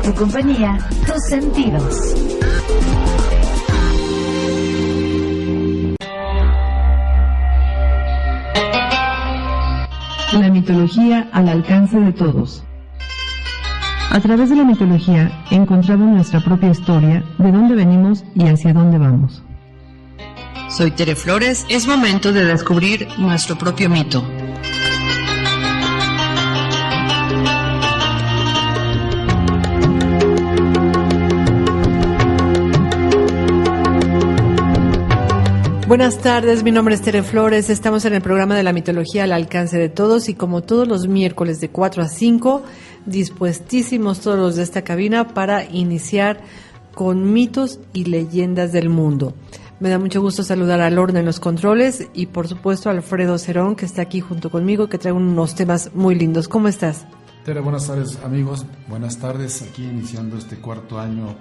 tu compañía, tus sentidos. La mitología al alcance de todos. A través de la mitología encontramos nuestra propia historia, de dónde venimos y hacia dónde vamos. Soy Tere Flores, es momento de descubrir nuestro propio mito. Buenas tardes, mi nombre es Tere Flores, estamos en el programa de la mitología al alcance de todos y como todos los miércoles de 4 a 5, dispuestísimos todos los de esta cabina para iniciar con mitos y leyendas del mundo. Me da mucho gusto saludar a Lorna en los controles y por supuesto a Alfredo Cerón que está aquí junto conmigo que trae unos temas muy lindos. ¿Cómo estás? Tere, buenas tardes amigos, buenas tardes, aquí iniciando este cuarto año.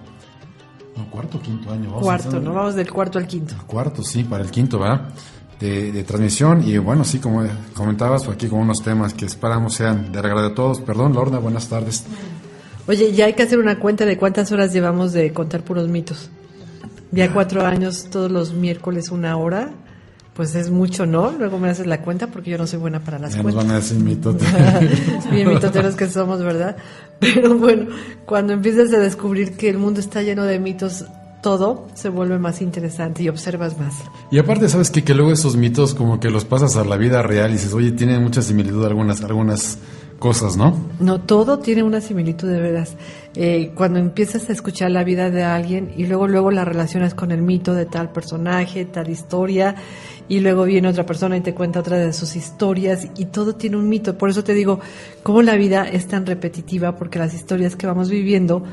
No, cuarto o quinto año. Cuarto, ¿no? Vamos del cuarto al quinto. Cuarto, sí, para el quinto, ¿verdad? De transmisión. Y bueno, sí, como comentabas, pues aquí con unos temas que esperamos sean de agrado a todos. Perdón, Lorna, buenas tardes. Oye, ya hay que hacer una cuenta de cuántas horas llevamos de contar puros mitos. Ya 4 años, todos los miércoles 1 hora. Pues es mucho, ¿no? Luego me haces la cuenta porque yo no soy buena para las cuentas. Nos van a decir mitoteros. Bien mitoteros que somos, ¿verdad? Pero bueno, cuando empiezas a descubrir que el mundo está lleno de mitos, todo se vuelve más interesante y observas más. Y aparte, ¿sabes qué? Que luego esos mitos como que los pasas a la vida real y dices, oye, tienen mucha similitud algunas cosas, ¿no? No, todo tiene una similitud de veras. Cuando empiezas a escuchar la vida de alguien y luego la relacionas con el mito de tal personaje, tal historia, y luego viene otra persona y te cuenta otra de sus historias y todo tiene un mito. Por eso te digo, cómo la vida es tan repetitiva, porque las historias que vamos viviendo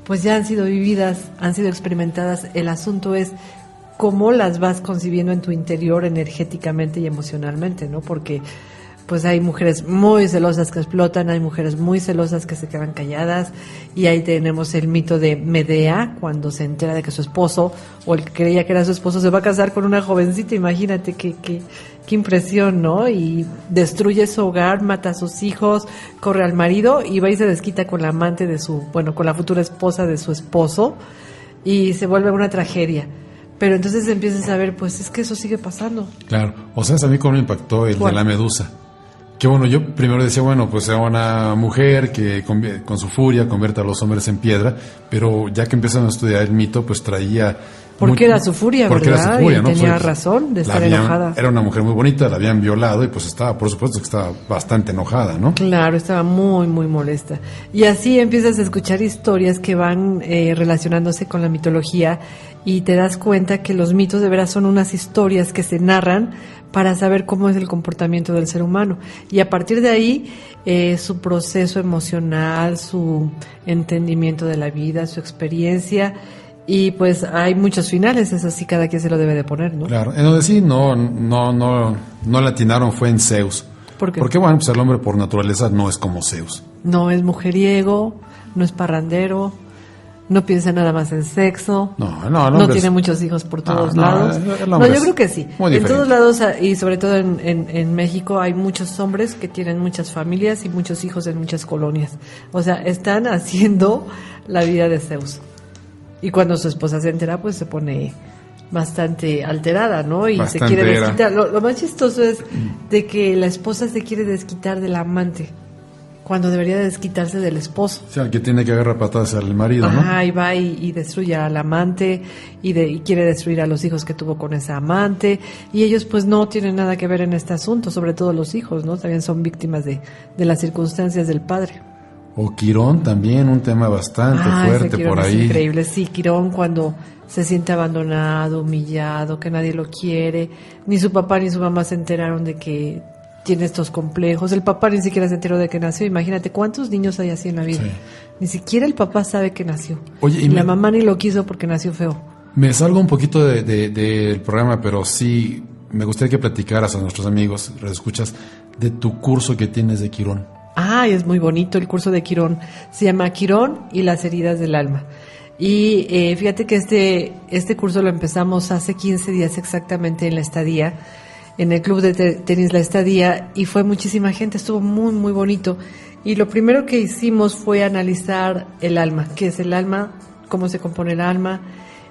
pues ya han sido vividas, han sido experimentadas. El asunto es cómo las vas concibiendo en tu interior energéticamente y emocionalmente, ¿no? Porque pues hay mujeres muy celosas que explotan, hay mujeres muy celosas que se quedan calladas, y ahí tenemos el mito de Medea, cuando se entera de que su esposo, o el que creía que era su esposo, se va a casar con una jovencita. Imagínate qué impresión, ¿no? Y destruye su hogar, mata a sus hijos, corre al marido y va y se desquita con la amante de con la futura esposa de su esposo, y se vuelve una tragedia. Pero entonces empiezas a ver, pues es que eso sigue pasando. Claro, o sea, a mí cómo me impactó el de la medusa. Que bueno, yo primero decía, bueno, pues era una mujer que con su furia convierte a los hombres en piedra, pero ya que empiezan a estudiar el mito, pues traía... Porque era su furia, ¿verdad? Era su furia, ¿no? Tenía razón de estar enojada. Era una mujer muy bonita, la habían violado y pues estaba, por supuesto que estaba bastante enojada, ¿no? Claro, estaba muy, muy molesta. Y así empiezas a escuchar historias que van relacionándose con la mitología y te das cuenta que los mitos de veras son unas historias que se narran para saber cómo es el comportamiento del ser humano. Y a partir de ahí, su proceso emocional, su entendimiento de la vida, su experiencia. Y pues hay muchos finales, eso sí, cada quien se lo debe de poner, ¿no? Claro, en donde sí no le atinaron fue en Zeus. ¿Por qué? Porque bueno, pues el hombre por naturaleza no es como Zeus. No es mujeriego, no es parrandero, no piensa nada más en sexo, no tiene muchos hijos por todos lados. No, yo creo que sí. En todos lados, y sobre todo en México, hay muchos hombres que tienen muchas familias y muchos hijos en muchas colonias. O sea, están haciendo la vida de Zeus. Y cuando su esposa se entera, pues se pone bastante alterada, ¿no? Y se quiere desquitar. Lo más chistoso es de que la esposa se quiere desquitar del amante, cuando debería desquitarse del esposo. O sea, el que tiene que agarrar patadas al marido, ¿no? Ajá, y va y destruye al amante y quiere destruir a los hijos que tuvo con esa amante. Y ellos pues no tienen nada que ver en este asunto, sobre todo los hijos, ¿no? También son víctimas de las circunstancias del padre. O Quirón también, un tema bastante fuerte por ahí. Es increíble, sí, Quirón cuando se siente abandonado, humillado, que nadie lo quiere, ni su papá ni su mamá se enteraron de que tiene estos complejos, el papá ni siquiera se enteró de que nació. Imagínate cuántos niños hay así en la vida, sí. Ni siquiera el papá sabe que nació. Oye, y la mamá ni lo quiso porque nació feo. Me salgo un poquito del programa, pero sí me gustaría que platicaras a nuestros amigos, escuchas, de tu curso que tienes de Quirón. Es muy bonito el curso de Quirón. Se llama Quirón y las heridas del alma. Y fíjate que este curso lo empezamos hace 15 días exactamente en La Estadía, en el club de tenis La Estadía, y fue muchísima gente, estuvo muy, muy bonito. Y lo primero que hicimos fue analizar el alma, qué es el alma, cómo se compone el alma,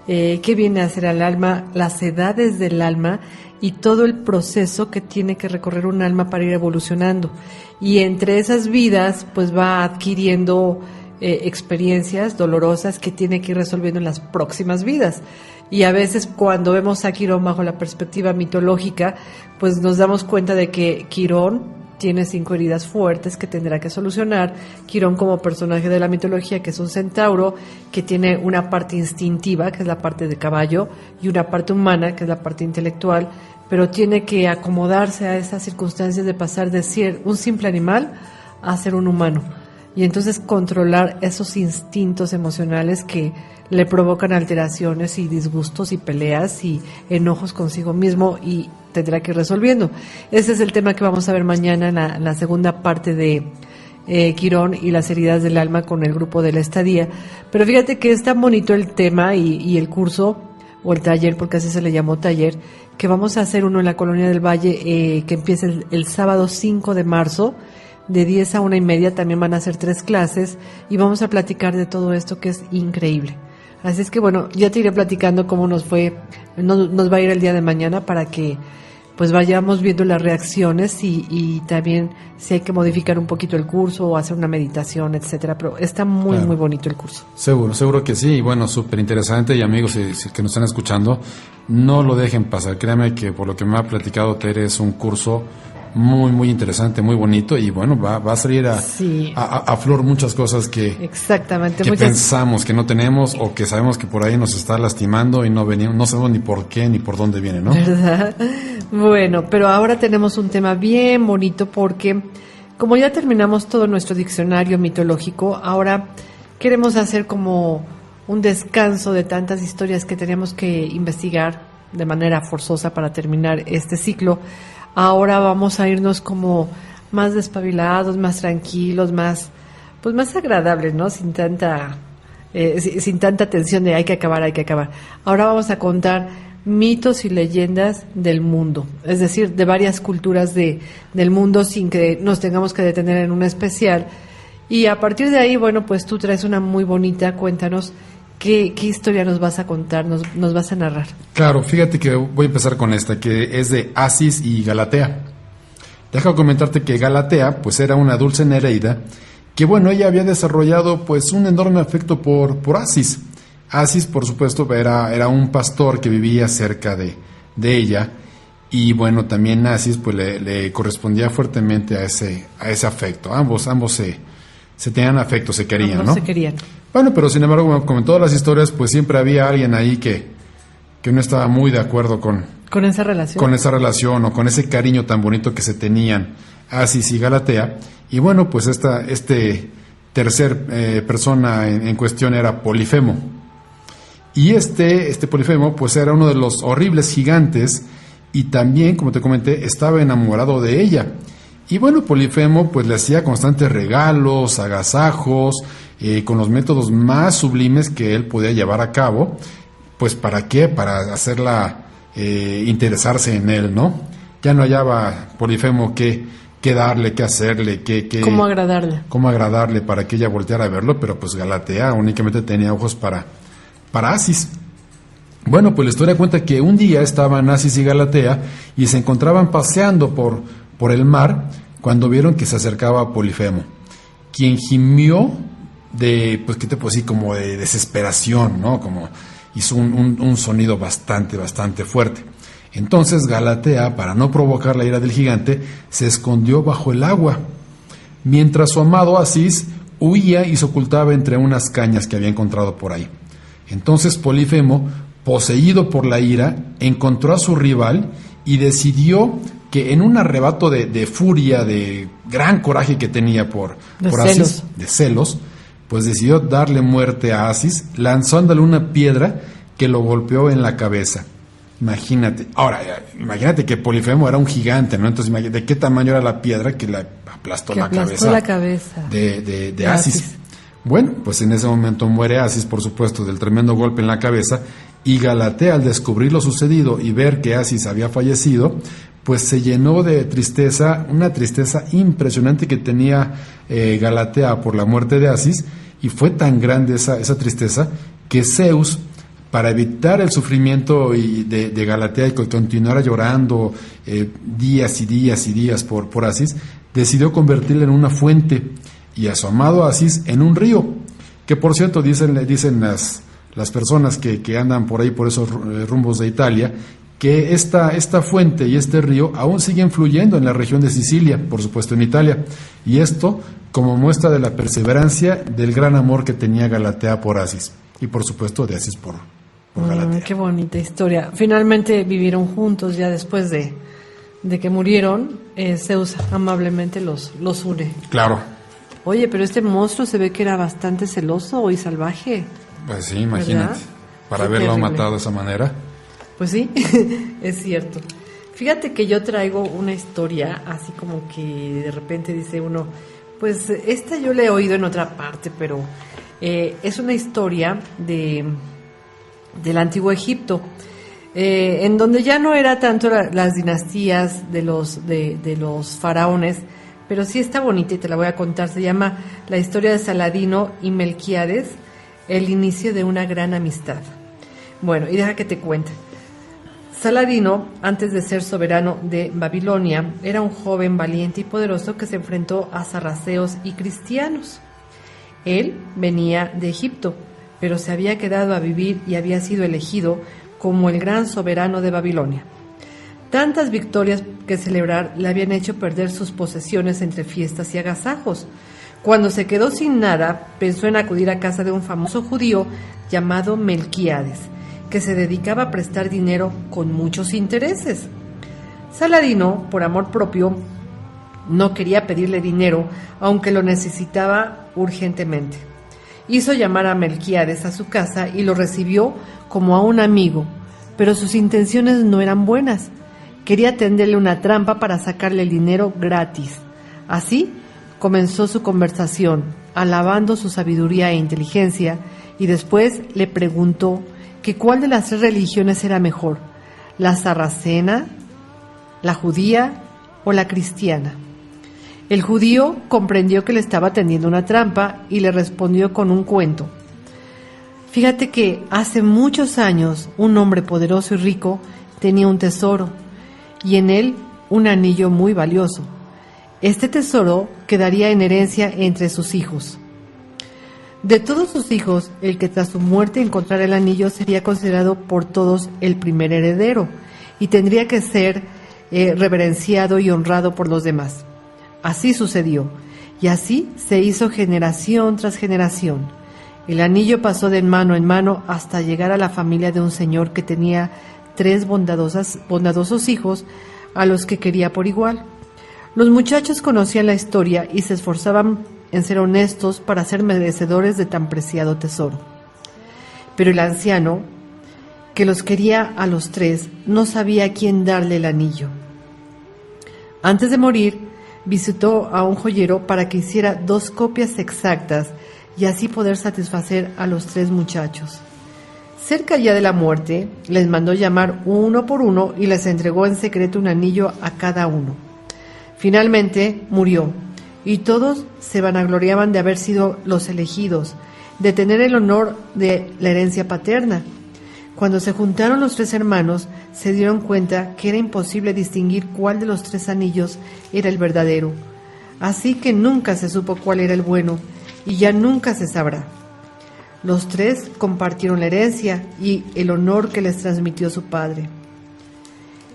qué viene a hacer el alma, las edades del alma y todo el proceso que tiene que recorrer un alma para ir evolucionando. Y entre esas vidas, pues va adquiriendo experiencias dolorosas que tiene que ir resolviendo en las próximas vidas. Y a veces cuando vemos a Quirón bajo la perspectiva mitológica, pues nos damos cuenta de que Quirón tiene 5 heridas fuertes que tendrá que solucionar. Quirón como personaje de la mitología, que es un centauro, que tiene una parte instintiva, que es la parte de caballo, y una parte humana, que es la parte intelectual, pero tiene que acomodarse a esas circunstancias de pasar de ser un simple animal a ser un humano. Y entonces controlar esos instintos emocionales que le provocan alteraciones y disgustos y peleas y enojos consigo mismo, y tendrá que ir resolviendo. Ese es el tema que vamos a ver mañana en la segunda parte de Quirón y las heridas del alma con el grupo de la estadía. Pero fíjate que es tan bonito el tema y el curso o el taller, porque así se le llamó taller, que vamos a hacer uno en la Colonia del Valle, que empieza el sábado 5 de marzo, de 10 a 1:30. También van a ser 3 clases y vamos a platicar de todo esto que es increíble. Así es que bueno, ya te iré platicando cómo nos fue, nos va a ir el día de mañana para que pues vayamos viendo las reacciones y también si hay que modificar un poquito el curso o hacer una meditación, etcétera. Pero está muy, muy bonito el curso. Seguro que sí. Y bueno, súper interesante. Y amigos que nos están escuchando, no lo dejen pasar. Créanme que por lo que me ha platicado Tere, es un curso muy, muy interesante, muy bonito. Y bueno, va a salir a flor muchas cosas que, exactamente, que pensamos que no tenemos o que sabemos que por ahí nos está lastimando y no sabemos ni por qué ni por dónde viene, ¿no? ¿Verdad? Bueno, pero ahora tenemos un tema bien bonito porque como ya terminamos todo nuestro diccionario mitológico, ahora queremos hacer como un descanso de tantas historias que teníamos que investigar de manera forzosa para terminar este ciclo. Ahora vamos a irnos como más despabilados, más tranquilos, más agradables, ¿no? Sin tanta tensión de hay que acabar. Ahora vamos a contar mitos y leyendas del mundo, es decir, de varias culturas del mundo sin que nos tengamos que detener en una especial. Y a partir de ahí, bueno, pues tú traes una muy bonita, cuéntanos qué historia nos vas a contar, nos vas a narrar. Claro, fíjate que voy a empezar con esta, que es de Asis y Galatea. Deja comentarte que Galatea, pues era una dulce Nereida, que bueno, ella había desarrollado pues un enorme afecto por Asis. Asis, por supuesto, era un pastor que vivía cerca de ella, y bueno, también Asis pues le correspondía fuertemente a ese afecto. Ambos se tenían afecto, se querían, ambos, ¿no? Se querían. Bueno, pero sin embargo, como en todas las historias, pues siempre había alguien ahí que no estaba muy de acuerdo con esa relación. Con esa relación o con ese cariño tan bonito que se tenían Asis y Galatea. Y bueno, pues este tercer persona en cuestión era Polifemo. Y este Polifemo pues era uno de los horribles gigantes y también, como te comenté, estaba enamorado de ella. Y bueno, Polifemo pues le hacía constantes regalos, agasajos, con los métodos más sublimes que él podía llevar a cabo. Pues ¿para qué? Para hacerla interesarse en él, ¿no? Ya no hallaba Polifemo qué darle, qué hacerle, cómo agradarle para que ella volteara a verlo, pero pues Galatea únicamente tenía ojos para Asis. Bueno, pues la historia cuenta que un día estaban Asis y Galatea y se encontraban paseando por el mar cuando vieron que se acercaba Polifemo, quien gimió de, pues qué te puedo decir, como de desesperación, ¿no? Como hizo un sonido bastante fuerte. Entonces Galatea, para no provocar la ira del gigante, se escondió bajo el agua, mientras su amado Asis huía y se ocultaba entre unas cañas que había encontrado por ahí. Entonces Polifemo, poseído por la ira, encontró a su rival y decidió que en un arrebato de furia, de gran coraje que tenía por Asis, de celos, pues decidió darle muerte a Asis, lanzándole una piedra que lo golpeó en la cabeza. Imagínate. Ahora, imagínate que Polifemo era un gigante, ¿no? Entonces, imagínate de qué tamaño era la piedra que le aplastó la cabeza de Asis. Bueno, pues en ese momento muere Asis, por supuesto, del tremendo golpe en la cabeza, y Galatea, al descubrir lo sucedido y ver que Asis había fallecido, pues se llenó de tristeza, una tristeza impresionante que tenía Galatea por la muerte de Asis, y fue tan grande esa tristeza que Zeus, para evitar el sufrimiento de Galatea y que continuara llorando días y días y días por Asis, decidió convertirla en una fuente y a su amado Asis en un río, que por cierto dicen las personas que andan por ahí por esos rumbos de Italia, que esta fuente y este río aún siguen fluyendo en la región de Sicilia, por supuesto en Italia, y esto como muestra de la perseverancia del gran amor que tenía Galatea por Asis, y por supuesto de Asis por Galatea. Qué bonita historia. Finalmente vivieron juntos ya después de que murieron. Zeus amablemente los une. Claro. Oye, pero este monstruo se ve que era bastante celoso y salvaje. Pues sí, imagínate, ¿verdad? para Qué haberlo terrible. matado de esa manera. Pues sí, es cierto. Fíjate que yo traigo una historia así como que de repente dice uno, pues esta yo la he oído en otra parte, pero es una historia del antiguo Egipto, en donde ya no era tanto las dinastías de los faraones, pero sí está bonita y te la voy a contar. Se llama La historia de Saladino y Melquíades, el inicio de una gran amistad. Bueno, y deja que te cuente. Saladino, antes de ser soberano de Babilonia, era un joven valiente y poderoso que se enfrentó a sarraceos y cristianos. Él venía de Egipto, pero se había quedado a vivir y había sido elegido como el gran soberano de Babilonia. Tantas victorias que celebrar le habían hecho perder sus posesiones entre fiestas y agasajos. Cuando se quedó sin nada, pensó en acudir a casa de un famoso judío llamado Melquíades, que se dedicaba a prestar dinero con muchos intereses. Saladino, por amor propio, no quería pedirle dinero, aunque lo necesitaba urgentemente. Hizo llamar a Melquíades a su casa y lo recibió como a un amigo, pero sus intenciones no eran buenas. Quería tenderle una trampa para sacarle el dinero gratis. Así comenzó su conversación, alabando su sabiduría e inteligencia, y después le preguntó que cuál de las tres religiones era mejor, la sarracena, la judía o la cristiana. El judío comprendió que le estaba tendiendo una trampa y le respondió con un cuento. Fíjate que hace muchos años un hombre poderoso y rico tenía un tesoro y en él un anillo muy valioso. Este tesoro quedaría en herencia entre sus hijos. De todos sus hijos, el que tras su muerte encontrara el anillo sería considerado por todos el primer heredero y tendría que ser reverenciado y honrado por los demás. Así sucedió, y así se hizo generación tras generación. El anillo pasó de mano en mano hasta llegar a la familia de un señor que tenía 3 bondadosos hijos a los que quería por igual. Los muchachos conocían la historia y se esforzaban en ser honestos para ser merecedores de tan preciado tesoro. Pero el anciano, que los quería a los 3, no sabía a quién darle el anillo. Antes de morir, visitó a un joyero para que hiciera 2 copias exactas y así poder satisfacer a los 3 muchachos. Cerca ya de la muerte, les mandó llamar uno por uno y les entregó en secreto un anillo a cada uno. Finalmente murió, y todos se vanagloriaban de haber sido los elegidos, de tener el honor de la herencia paterna. Cuando se juntaron los 3 hermanos, se dieron cuenta que era imposible distinguir cuál de los 3 anillos era el verdadero. Así que nunca se supo cuál era el bueno, y ya nunca se sabrá. Los 3 compartieron la herencia y el honor que les transmitió su padre.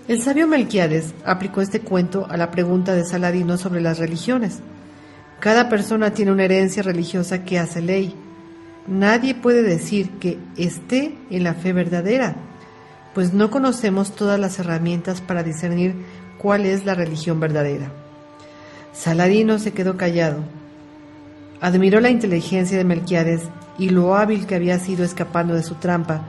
El sabio Melquíades aplicó este cuento a la pregunta de Saladino sobre las religiones. Cada persona tiene una herencia religiosa que hace ley. Nadie puede decir que esté en la fe verdadera, pues no conocemos todas las herramientas para discernir cuál es la religión verdadera. Saladino se quedó callado. Admiró la inteligencia de Melquíades y lo hábil que había sido escapando de su trampa,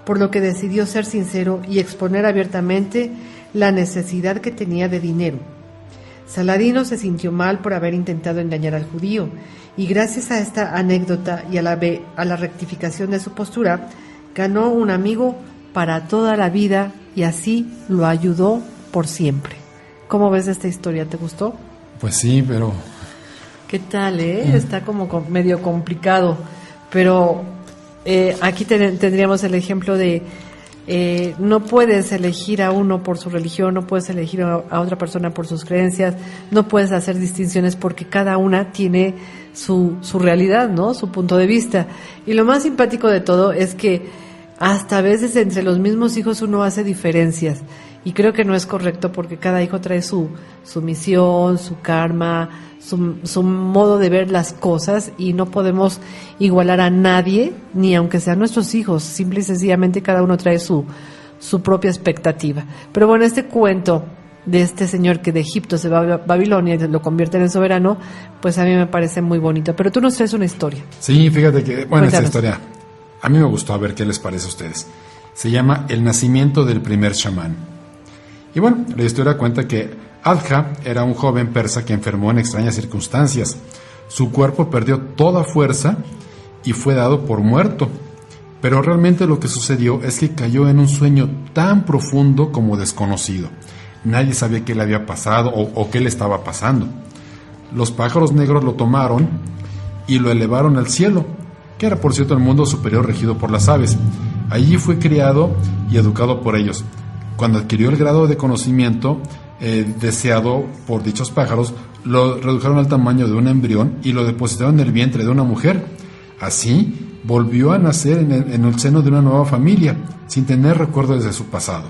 por lo que decidió ser sincero y exponer abiertamente la necesidad que tenía de dinero. Saladino se sintió mal por haber intentado engañar al judío, y gracias a esta anécdota y a la rectificación de su postura, ganó un amigo para toda la vida y así lo ayudó por siempre. ¿Cómo ves esta historia? ¿Te gustó? Pues sí, pero... ¿Qué tal, Está como medio complicado, pero aquí tendríamos el ejemplo de no puedes elegir a uno por su religión, no puedes elegir a otra persona por sus creencias, no puedes hacer distinciones porque cada una tiene su realidad, ¿no? Su punto de vista. Y lo más simpático de todo es que hasta a veces entre los mismos hijos uno hace diferencias. Y creo que no es correcto porque cada hijo trae su misión, su karma, su modo de ver las cosas y no podemos igualar a nadie, ni aunque sean nuestros hijos. Simple y sencillamente cada uno trae su propia expectativa. Pero bueno, este cuento de este señor que de Egipto se va a Babilonia y lo convierte en el soberano, pues a mí me parece muy bonito. Pero tú nos traes una historia. Sí, fíjate que, bueno, Cuéntanos. esta historia a mí me gustó, a ver qué les parece a ustedes. Se llama El nacimiento del primer chamán. Y bueno, la historia cuenta que Adja era un joven persa que enfermó en extrañas circunstancias. Su cuerpo perdió toda fuerza y fue dado por muerto. Pero realmente lo que sucedió es que cayó en un sueño tan profundo como desconocido. Nadie sabía qué le había pasado o qué le estaba pasando. Los pájaros negros lo tomaron y lo elevaron al cielo, que era por cierto el mundo superior regido por las aves. Allí fue criado y educado por ellos. Cuando adquirió el grado de conocimiento deseado por dichos pájaros, lo redujeron al tamaño de un embrión y lo depositaron en el vientre de una mujer. Así, volvió a nacer en el seno de una nueva familia, sin tener recuerdos de su pasado.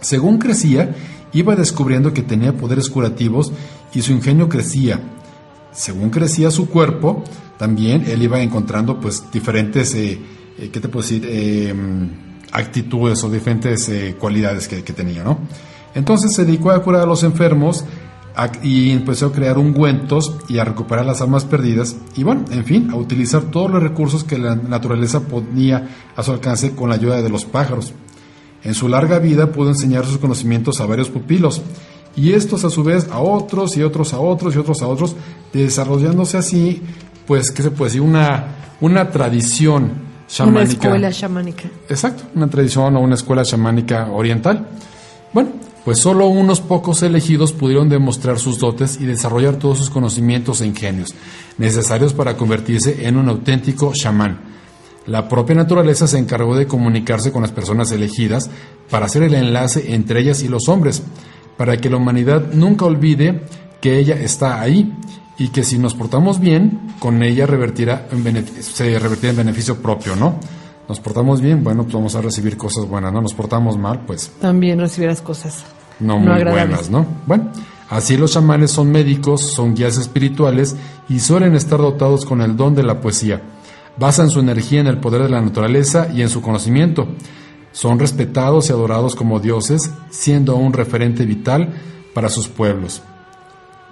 Según crecía, iba descubriendo que tenía poderes curativos y su ingenio crecía. Según crecía su cuerpo, también él iba encontrando pues diferentes, ¿qué te puedo decir? Actitudes o diferentes cualidades que tenía, ¿no? Entonces se dedicó a curar a los enfermos y empezó a crear ungüentos y a recuperar las almas perdidas y bueno, en fin, a utilizar todos los recursos que la naturaleza ponía a su alcance con la ayuda de los pájaros. En su larga vida pudo enseñar sus conocimientos a varios pupilos y estos a su vez a otros y otros a otros y otros a otros, desarrollándose así, pues, ¿qué se puede decir? Una tradición chamánica. Una escuela chamánica. Exacto, una tradición o una escuela chamánica oriental. Bueno, pues solo unos pocos elegidos pudieron demostrar sus dotes y desarrollar todos sus conocimientos e ingenios necesarios para convertirse en un auténtico chamán. La propia naturaleza se encargó de comunicarse con las personas elegidas para hacer el enlace entre ellas y los hombres, para que la humanidad nunca olvide que ella está ahí y que si nos portamos bien, con ella se revertirá en beneficio propio, ¿no? Nos portamos bien, bueno, pues vamos a recibir cosas buenas, ¿no? Nos portamos mal, pues... También recibirás cosas no muy buenas, ¿no? Bueno, así los chamanes son médicos, son guías espirituales y suelen estar dotados con el don de la poesía. Basan su energía en el poder de la naturaleza y en su conocimiento. Son respetados y adorados como dioses, siendo un referente vital para sus pueblos.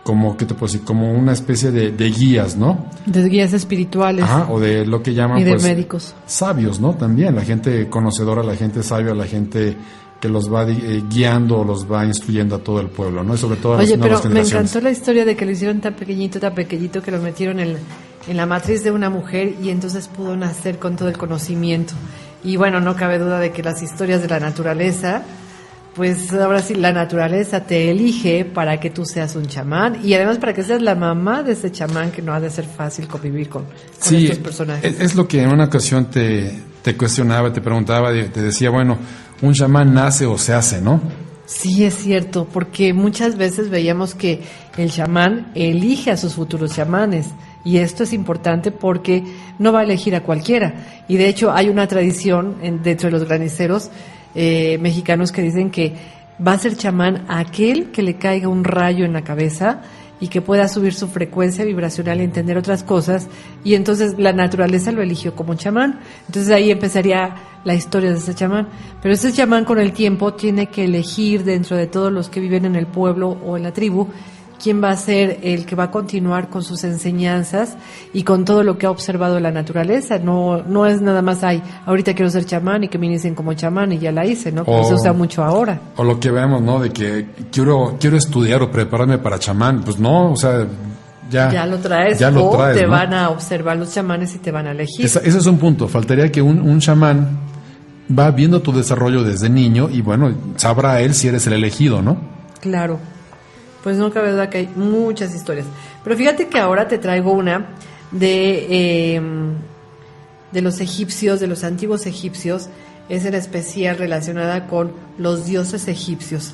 Como, ¿qué te puedo decir? Como una especie de guías, ¿no? De guías espirituales. Ajá, o de lo que llaman, y de pues, médicos. Sabios, ¿no? También, la gente conocedora, la gente sabia, la gente que los va guiando o los va instruyendo a todo el pueblo, ¿no? Y sobre todo a las nuevas generaciones. Oye, pero me encantó la historia de que lo hicieron tan pequeñito, que lo metieron en la matriz de una mujer y entonces pudo nacer con todo el conocimiento. Y bueno, no cabe duda de que las historias de la naturaleza, pues ahora sí, la naturaleza te elige para que tú seas un chamán y además para que seas la mamá de ese chamán, que no ha de ser fácil convivir con estos personajes. Es lo que en una ocasión te cuestionaba, te preguntaba, te decía, bueno, un chamán nace o se hace, ¿no? Sí, es cierto, porque muchas veces veíamos que el chamán elige a sus futuros chamanes. Y esto es importante porque no va a elegir a cualquiera. Y de hecho hay una tradición dentro de los graniceros mexicanos que dicen que va a ser chamán aquel que le caiga un rayo en la cabeza y que pueda subir su frecuencia vibracional y entender otras cosas. Y entonces la naturaleza lo eligió como chamán. Entonces ahí empezaría la historia de ese chamán. Pero ese chamán con el tiempo tiene que elegir dentro de todos los que viven en el pueblo o en la tribu quién va a ser el que va a continuar con sus enseñanzas y con todo lo que ha observado de la naturaleza. No es nada más, ahorita quiero ser chamán y que me inicien como chamán y ya la hice, ¿no? Como se usa mucho ahora. O lo que vemos, ¿no? De que quiero estudiar o prepararme para chamán. Pues no, o sea, ya lo traes, te ¿no? Van a observar los chamanes y te van a elegir. Ese es un punto. Faltaría que un chamán va viendo tu desarrollo desde niño y bueno, sabrá él si eres el elegido, ¿no? Claro. Pues no cabe duda que hay muchas historias. Pero fíjate que ahora te traigo una de los egipcios, de los antiguos egipcios. Es en especial relacionada con los dioses egipcios.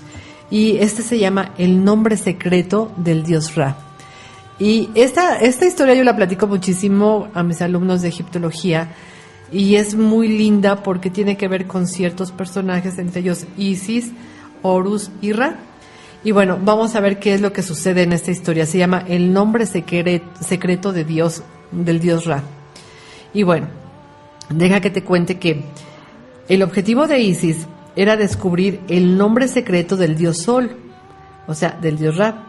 Y se llama El nombre secreto del dios Ra. Y esta historia yo la platico muchísimo a mis alumnos de egiptología. Y es muy linda porque tiene que ver con ciertos personajes, entre ellos Isis, Horus y Ra. Y bueno, vamos a ver qué es lo que sucede en esta historia. Se llama El nombre secreto del dios Ra. Y bueno, deja que te cuente que el objetivo de Isis era descubrir el nombre secreto del dios Sol, o sea, del dios Ra,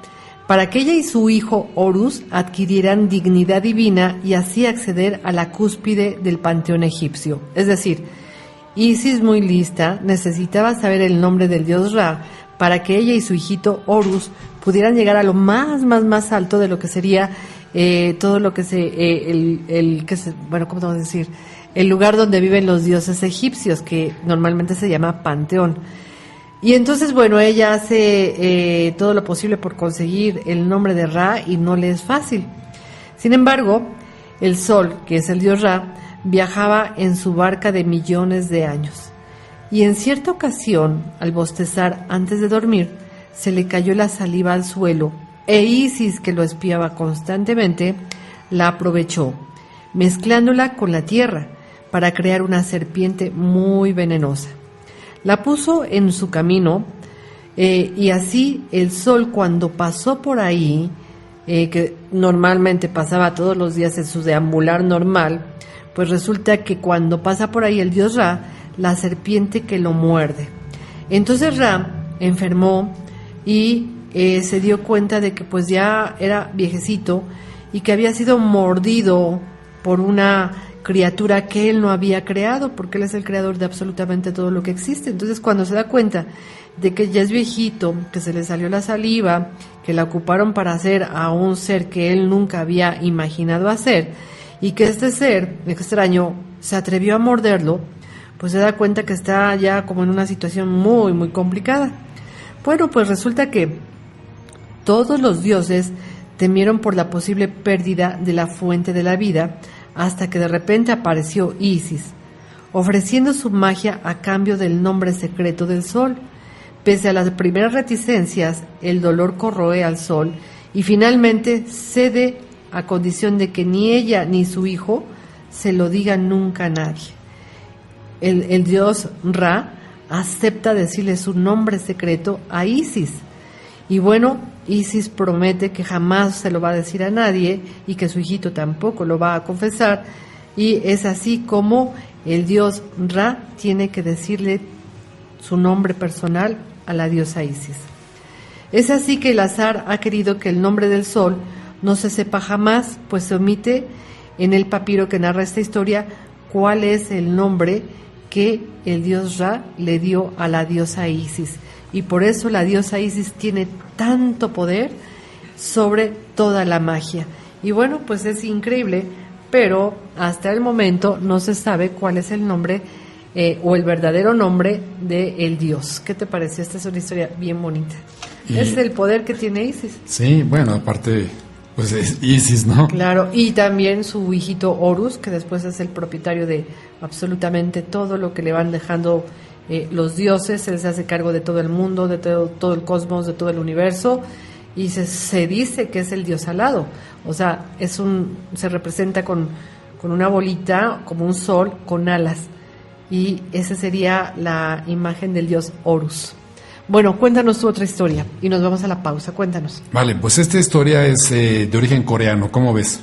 para que ella y su hijo Horus adquirieran dignidad divina y así acceder a la cúspide del panteón egipcio. Es decir, Isis, muy lista, necesitaba saber el nombre del dios Ra para que ella y su hijito Horus pudieran llegar a lo más alto de lo que sería todo lo que bueno, ¿cómo te vamos a decir? El lugar donde viven los dioses egipcios, que normalmente se llama panteón. Y entonces, bueno, ella hace todo lo posible por conseguir el nombre de Ra y no le es fácil. Sin embargo, el Sol, que es el dios Ra, viajaba en su barca de millones de años. Y en cierta ocasión, al bostezar antes de dormir, se le cayó la saliva al suelo e Isis, que lo espiaba constantemente, la aprovechó, mezclándola con la tierra para crear una serpiente muy venenosa. La puso en su camino y así el Sol, cuando pasó por ahí, que normalmente pasaba todos los días en su deambular normal, pues resulta que cuando pasa por ahí el dios Ra, la serpiente que lo muerde. Entonces Ra enfermó y se dio cuenta de que pues ya era viejecito y que había sido mordido por una criatura que él no había creado, porque él es el creador de absolutamente todo lo que existe. Entonces, cuando se da cuenta de que ya es viejito, que se le salió la saliva, que la ocuparon para hacer a un ser que él nunca había imaginado hacer, y que este ser extraño se atrevió a morderlo, pues se da cuenta que está ya como en una situación muy complicada. Bueno, pues resulta que todos los dioses temieron por la posible pérdida de la fuente de la vida, hasta que de repente apareció Isis, ofreciendo su magia a cambio del nombre secreto del Sol. Pese a las primeras reticencias, el dolor corroe al Sol y finalmente cede a condición de que ni ella ni su hijo se lo digan nunca a nadie. El dios Ra acepta decirle su nombre secreto a Isis. Y bueno, Isis promete que jamás se lo va a decir a nadie y que su hijito tampoco lo va a confesar. Y es así como el dios Ra tiene que decirle su nombre personal a la diosa Isis. Es así que el azar ha querido que el nombre del Sol no se sepa jamás, pues se omite en el papiro que narra esta historia cuál es el nombre que el dios Ra le dio a la diosa Isis. Y por eso la diosa Isis tiene tanto poder sobre toda la magia. Y bueno, pues es increíble, pero hasta el momento no se sabe cuál es el nombre o el verdadero nombre del dios. ¿Qué te pareció? Esta es una historia bien bonita. Es el poder que tiene Isis. Sí, bueno, aparte, pues es Isis, ¿no? Claro, y también su hijito Horus, que después es el propietario de absolutamente todo lo que le van dejando los dioses. Él se hace cargo de todo el mundo, de todo el cosmos, de todo el universo, y se dice que es el dios alado. O sea, se representa con una bolita, como un sol, con alas, y esa sería la imagen del dios Horus. Bueno, cuéntanos tu otra historia, y nos vamos a la pausa, cuéntanos. Vale, pues esta historia es de origen coreano, ¿cómo ves?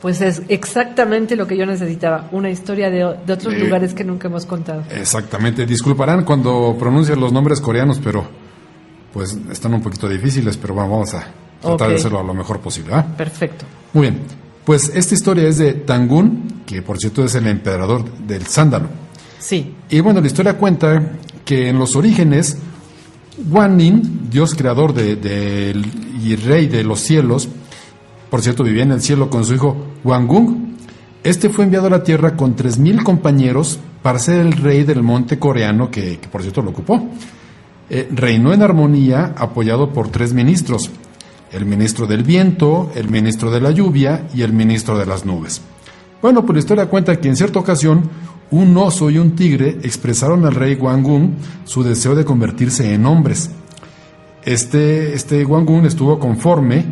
Pues es exactamente lo que yo necesitaba, una historia de otros lugares que nunca hemos contado. Exactamente, disculparán cuando pronuncian los nombres coreanos, pero pues están un poquito difíciles, pero vamos a tratar de hacerlo a lo mejor posible, ¿eh? Perfecto. Muy bien, pues esta historia es de Tangun, que por cierto es el emperador del sándalo. Sí. Y bueno, la historia cuenta que en los orígenes, Guanyin, dios creador y rey de los cielos, por cierto, vivía en el cielo con su hijo Wangung. Este fue enviado a la tierra con 3,000 compañeros para ser el rey del monte coreano que por cierto lo ocupó. reinó en armonía apoyado por 3 ministros: el ministro del viento, el ministro de la lluvia y el ministro de las nubes. Bueno, pues la historia cuenta que en cierta ocasión un oso y un tigre expresaron al rey Guangún su deseo de convertirse en hombres. Este Guangún estuvo conforme,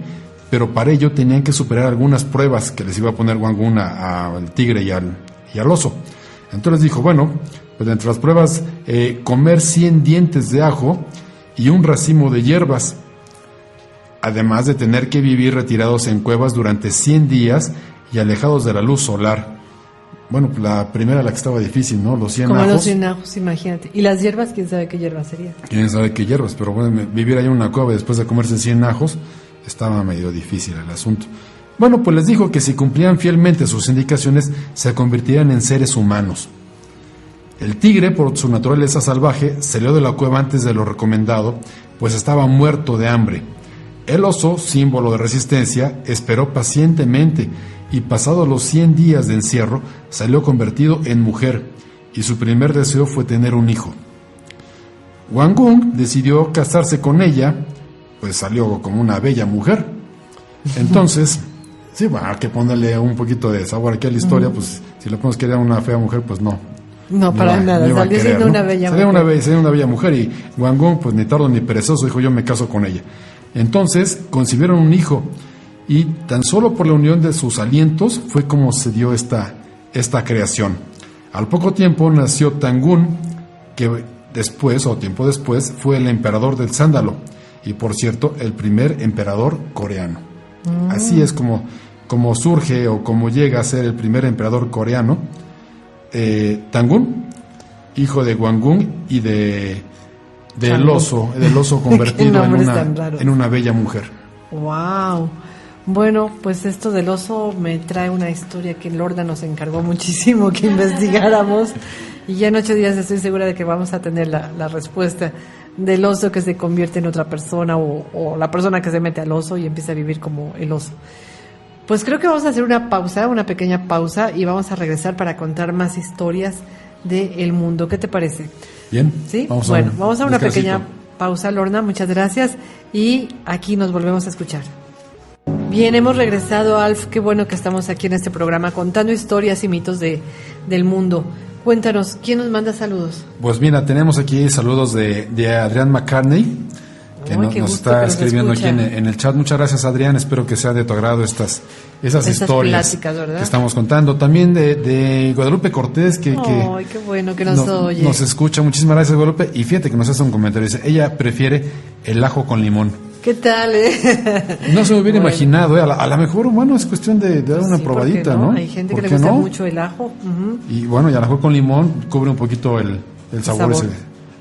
pero para ello tenían que superar algunas pruebas que les iba a poner Guangún al tigre y al oso. Entonces dijo, bueno, pues entre las pruebas, comer 100 dientes de ajo y un racimo de hierbas, además de tener que vivir retirados en cuevas durante 100 días y alejados de la luz solar. Bueno, pues la primera, la que estaba difícil, ¿no? Los 100 Como ajos. los 100 ajos, imagínate. Y las hierbas, quién sabe qué hierbas sería. Quién sabe qué hierbas, pero bueno, vivir ahí en una cueva y después de comerse 100 ajos, estaba medio difícil el asunto. Bueno, pues les dijo que si cumplían fielmente sus indicaciones, se convertirían en seres humanos. El tigre, por su naturaleza salvaje, salió de la cueva antes de lo recomendado, pues estaba muerto de hambre. El oso, símbolo de resistencia, esperó pacientemente y pasados los 100 días de encierro, salió convertido en mujer y su primer deseo fue tener un hijo. Guangún decidió casarse con ella, pues salió como una bella mujer. Entonces, sí, bueno, hay que ponerle un poquito de sabor aquí a la historia, pues si le ponemos que era una fea mujer, pues no. No, para nada, salió siendo una bella mujer. Sería una bella mujer y Guangún, pues ni tardo ni perezoso, dijo yo me caso con ella. Entonces concibieron un hijo y tan solo por la unión de sus alientos fue como se dio esta creación. Al poco tiempo nació Tangun, que tiempo después, fue el emperador del sándalo y por cierto el primer emperador coreano. Así es como surge o como llega a ser el primer emperador coreano. Tangun, hijo de Guangún y del oso convertido en una bella mujer. Wow. Bueno, pues esto del oso me trae una historia que Lorna nos encargó muchísimo que investigáramos y ya en 8 días estoy segura de que vamos a tener la respuesta del oso que se convierte en otra persona o la persona que se mete al oso y empieza a vivir como el oso. Pues creo que vamos a hacer una pequeña pausa y vamos a regresar para contar más historias del mundo. ¿Qué te parece? Bien. ¿Sí? Vamos a una pequeña pausa, Lorna, muchas gracias y aquí nos volvemos a escuchar. Bien, hemos regresado, Alf, qué bueno que estamos aquí en este programa contando historias y mitos del mundo. Cuéntanos, ¿quién nos manda saludos? Pues mira, tenemos aquí saludos de Adrián McCartney, que nos está escribiendo aquí en el chat. Muchas gracias, Adrián, espero que sea de tu agrado esas historias que estamos contando. También de Guadalupe Cortés, que qué bueno que nos oye. Nos escucha, muchísimas gracias, Guadalupe, y fíjate que nos hace un comentario, dice, ella prefiere el ajo con limón. ¿Qué tal, No se me hubiera imaginado, a lo mejor, bueno, es cuestión de dar una probadita, ¿no? Hay gente que le gusta mucho el ajo. Uh-huh. Y bueno, y a lo mejor con limón cubre un poquito el sabor. Ese.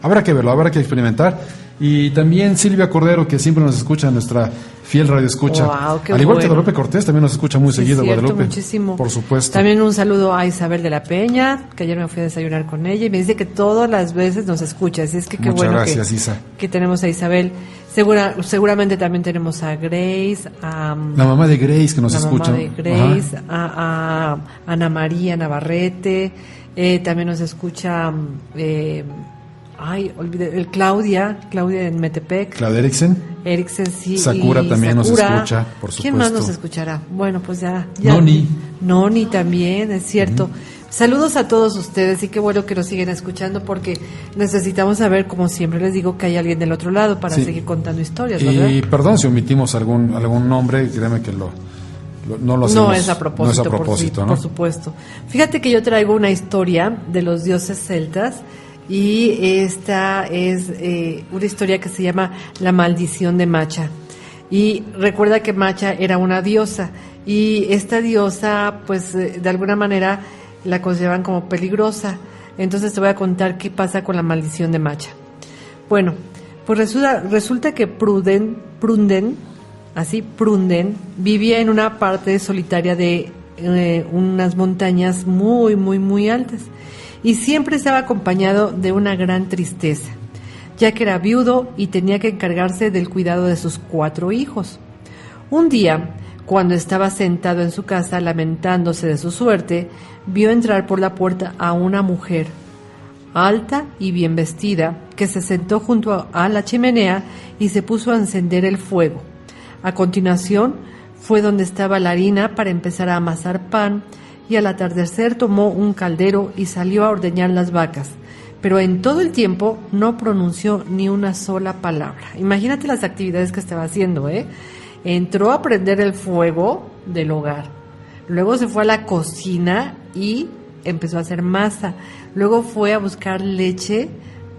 Habrá que verlo, habrá que experimentar. Y también Silvia Cordero, que siempre nos escucha, nuestra fiel radioescucha. Wow, al igual que Guadalupe Cortés, también nos escucha muy seguido, cierto, Guadalupe. Muchísimo. Por supuesto. También un saludo a Isabel de la Peña, que ayer me fui a desayunar con ella y me dice que todas las veces nos escucha. Así es que qué bueno gracias, Isa. Que tenemos a Isabel. Seguramente también tenemos a Grace, la mamá de Grace que nos escucha. La mamá de Grace, a Ana María Navarrete, también nos escucha, Claudia en Metepec. Claudia Eriksen, sí. Sakura también nos escucha, por supuesto. ¿Quién más nos escuchará? Bueno, pues ya. Noni también, es cierto. Saludos a todos ustedes y qué bueno que nos siguen escuchando porque necesitamos saber, como siempre les digo, que hay alguien del otro lado para seguir contando historias, ¿verdad? Y perdón si omitimos algún nombre, créeme que no lo hacemos. No es a propósito, ¿no? Por supuesto. Fíjate que yo traigo una historia de los dioses celtas y esta es una historia que se llama La maldición de Macha. Y recuerda que Macha era una diosa y esta diosa, pues de alguna manera la consideraban como peligrosa. Entonces te voy a contar qué pasa con la maldición de Macha. Bueno, pues resulta que Prunden vivía en una parte solitaria de unas montañas muy, muy, muy altas y siempre estaba acompañado de una gran tristeza, ya que era viudo y tenía que encargarse del cuidado de sus 4 hijos. Un día, cuando estaba sentado en su casa lamentándose de su suerte, vio entrar por la puerta a una mujer. alta y bien vestida, que se sentó junto a la chimenea y se puso a encender el fuego. A continuación, fue donde estaba la harina para empezar a amasar pan, y al atardecer tomó un caldero y salió a ordeñar las vacas, pero en todo el tiempo no pronunció ni una sola palabra. Imagínate las actividades que estaba haciendo, ¿eh? Entró a prender el fuego del hogar, luego se fue a la cocina y empezó a hacer masa, luego fue a buscar leche